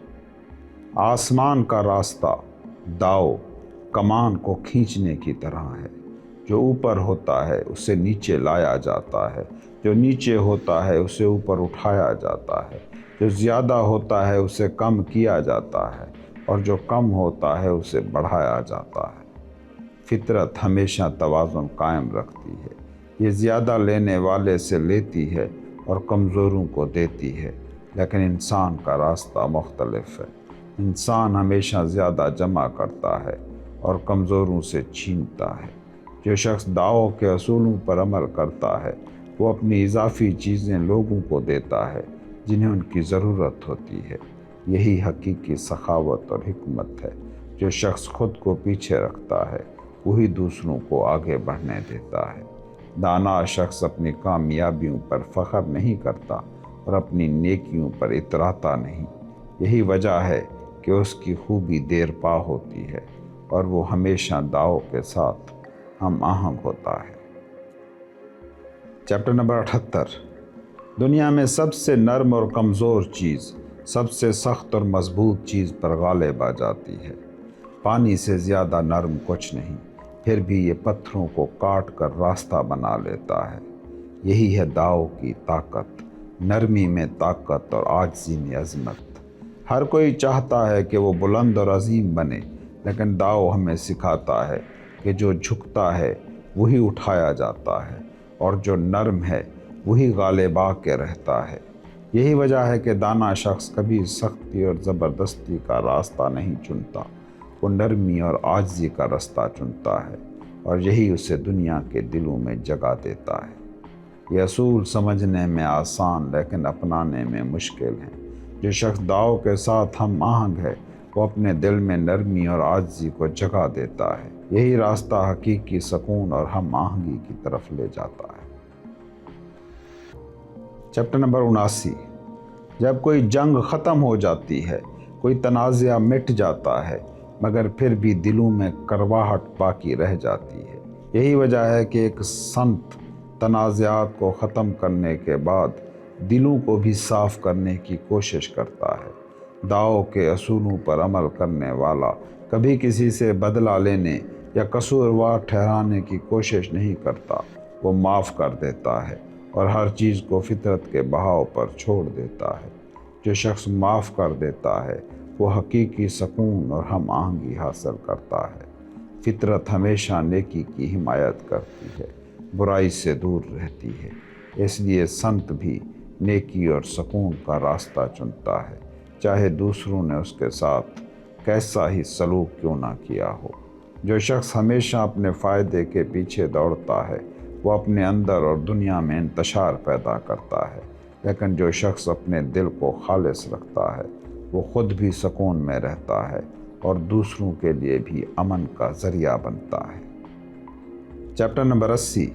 A: آسمان کا راستہ داؤ کمان کو کھینچنے کی طرح ہے۔ جو اوپر ہوتا ہے اسے نیچے لایا جاتا ہے، جو نیچے ہوتا ہے اسے اوپر اٹھایا جاتا ہے، جو زیادہ ہوتا ہے اسے کم کیا جاتا ہے، اور جو کم ہوتا ہے اسے بڑھایا جاتا ہے۔ فطرت ہمیشہ توازن قائم رکھتی ہے۔ یہ زیادہ لینے والے سے لیتی ہے اور کمزوروں کو دیتی ہے، لیکن انسان کا راستہ مختلف ہے۔ انسان ہمیشہ زیادہ جمع کرتا ہے اور کمزوروں سے چھینتا ہے۔ جو شخص داؤ کے اصولوں پر عمل کرتا ہے وہ اپنی اضافی چیزیں لوگوں کو دیتا ہے جنہیں ان کی ضرورت ہوتی ہے۔ یہی حقیقی سخاوت اور حکمت ہے۔ جو شخص خود کو پیچھے رکھتا ہے وہی دوسروں کو آگے بڑھنے دیتا ہے۔ دانا شخص اپنی کامیابیوں پر فخر نہیں کرتا اور اپنی نیکیوں پر اتراتا نہیں۔ یہی وجہ ہے کہ اس کی خوبی دیر پا ہوتی ہے اور وہ ہمیشہ داؤ کے ساتھ ہم آہنگ ہوتا ہے۔ Chapter number 78۔ دنیا میں سب سے نرم اور کمزور چیز سب سے سخت اور مضبوط چیز پر غالب آ جاتی ہے۔ پانی سے زیادہ نرم کچھ نہیں، پھر بھی یہ پتھروں کو کاٹ کر راستہ بنا لیتا ہے۔ یہی ہے داؤ کی طاقت، نرمی میں طاقت اور عاجزی میں عظمت۔ ہر کوئی چاہتا ہے کہ وہ بلند اور عظیم بنے، لیکن داؤ ہمیں سکھاتا ہے کہ جو جھکتا ہے وہی اٹھایا جاتا ہے، اور جو نرم ہے وہی غالب آ کے رہتا ہے۔ یہی وجہ ہے کہ دانا شخص کبھی سختی اور زبردستی کا راستہ نہیں چنتا، وہ نرمی اور عاجزی کا راستہ چنتا ہے، اور یہی اسے دنیا کے دلوں میں جگہ دیتا ہے۔ یہ اصول سمجھنے میں آسان لیکن اپنانے میں مشکل ہیں۔ جو شخص داؤ کے ساتھ ہم آہنگ ہے وہ اپنے دل میں نرمی اور عاجزی کو جگہ دیتا ہے۔ یہی راستہ حقیقی سکون اور ہم آہنگی کی طرف لے جاتا ہے۔ Chapter number 79۔ جب کوئی جنگ ختم ہو جاتی ہے، کوئی تنازعہ مٹ جاتا ہے، مگر پھر بھی دلوں میں کرواہٹ باقی رہ جاتی ہے۔ یہی وجہ ہے کہ ایک سنت تنازعات کو ختم کرنے کے بعد دلوں کو بھی صاف کرنے کی کوشش کرتا ہے۔ داؤ کے اصولوں پر عمل کرنے والا کبھی کسی سے بدلہ لینے یا قصوروار ٹھہرانے کی کوشش نہیں کرتا، وہ معاف کر دیتا ہے اور ہر چیز کو فطرت کے بہاؤ پر چھوڑ دیتا ہے۔ جو شخص معاف کر دیتا ہے وہ حقیقی سکون اور ہم آہنگی حاصل کرتا ہے۔ فطرت ہمیشہ نیکی کی حمایت کرتی ہے، برائی سے دور رہتی ہے۔ اس لیے سنت بھی نیکی اور سکون کا راستہ چنتا ہے، چاہے دوسروں نے اس کے ساتھ کیسا ہی سلوک کیوں نہ کیا ہو۔ جو شخص ہمیشہ اپنے فائدے کے پیچھے دوڑتا ہے وہ اپنے اندر اور دنیا میں انتشار پیدا کرتا ہے، لیکن جو شخص اپنے دل کو خالص رکھتا ہے وہ خود بھی سکون میں رہتا ہے اور دوسروں کے لیے بھی امن کا ذریعہ بنتا ہے۔ Chapter number 80۔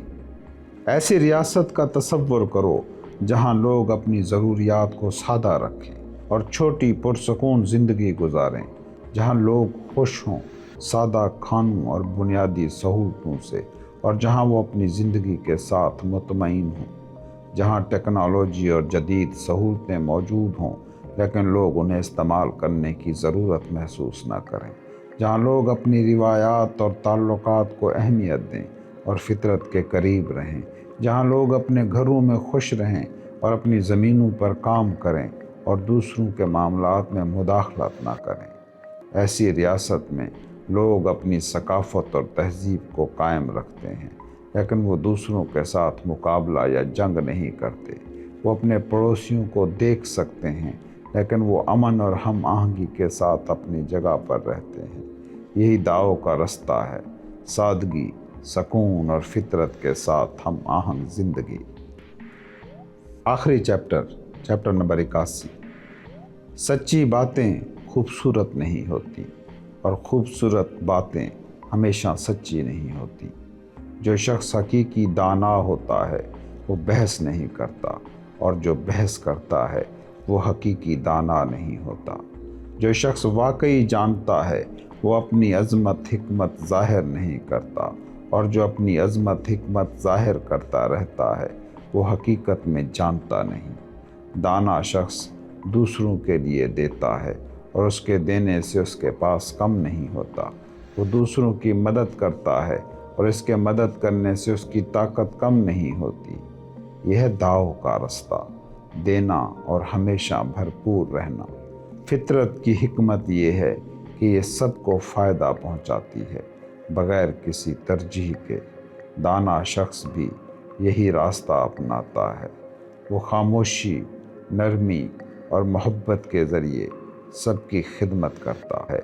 A: ایسی ریاست کا تصور کرو جہاں لوگ اپنی ضروریات کو سادہ رکھیں اور چھوٹی پرسکون زندگی گزاریں، جہاں لوگ خوش ہوں سادہ کھانوں اور بنیادی سہولتوں سے، اور جہاں وہ اپنی زندگی کے ساتھ مطمئن ہوں، جہاں ٹیکنالوجی اور جدید سہولتیں موجود ہوں لیکن لوگ انہیں استعمال کرنے کی ضرورت محسوس نہ کریں، جہاں لوگ اپنی روایات اور تعلقات کو اہمیت دیں اور فطرت کے قریب رہیں، جہاں لوگ اپنے گھروں میں خوش رہیں اور اپنی زمینوں پر کام کریں اور دوسروں کے معاملات میں مداخلت نہ کریں۔ ایسی ریاست میں لوگ اپنی ثقافت اور تہذیب کو قائم رکھتے ہیں، لیکن وہ دوسروں کے ساتھ مقابلہ یا جنگ نہیں کرتے۔ وہ اپنے پڑوسیوں کو دیکھ سکتے ہیں لیکن وہ امن اور ہم آہنگی کے ساتھ اپنی جگہ پر رہتے ہیں۔ یہی داؤ کا رستہ ہے، سادگی، سکون اور فطرت کے ساتھ ہم آہنگ زندگی۔ آخری چیپٹر نمبر 81۔ سچی باتیں خوبصورت نہیں ہوتی اور خوبصورت باتیں ہمیشہ سچی نہیں ہوتی۔ جو شخص حقیقی دانا ہوتا ہے وہ بحث نہیں کرتا، اور جو بحث کرتا ہے وہ حقیقی دانا نہیں ہوتا۔ جو شخص واقعی جانتا ہے وہ اپنی عظمت حکمت ظاہر نہیں کرتا، اور جو اپنی عظمت حکمت ظاہر کرتا رہتا ہے وہ حقیقت میں جانتا نہیں۔ دانا شخص دوسروں کے لیے دیتا ہے اور اس کے دینے سے اس کے پاس کم نہیں ہوتا۔ وہ دوسروں کی مدد کرتا ہے اور اس کے مدد کرنے سے اس کی طاقت کم نہیں ہوتی۔ یہ ہے داؤ کا رستہ، دینا اور ہمیشہ بھرپور رہنا۔ فطرت کی حکمت یہ ہے کہ یہ سب کو فائدہ پہنچاتی ہے بغیر کسی ترجیح کے۔ دانا شخص بھی یہی راستہ اپناتا ہے۔ وہ خاموشی، نرمی اور محبت کے ذریعے سب کی خدمت کرتا ہے۔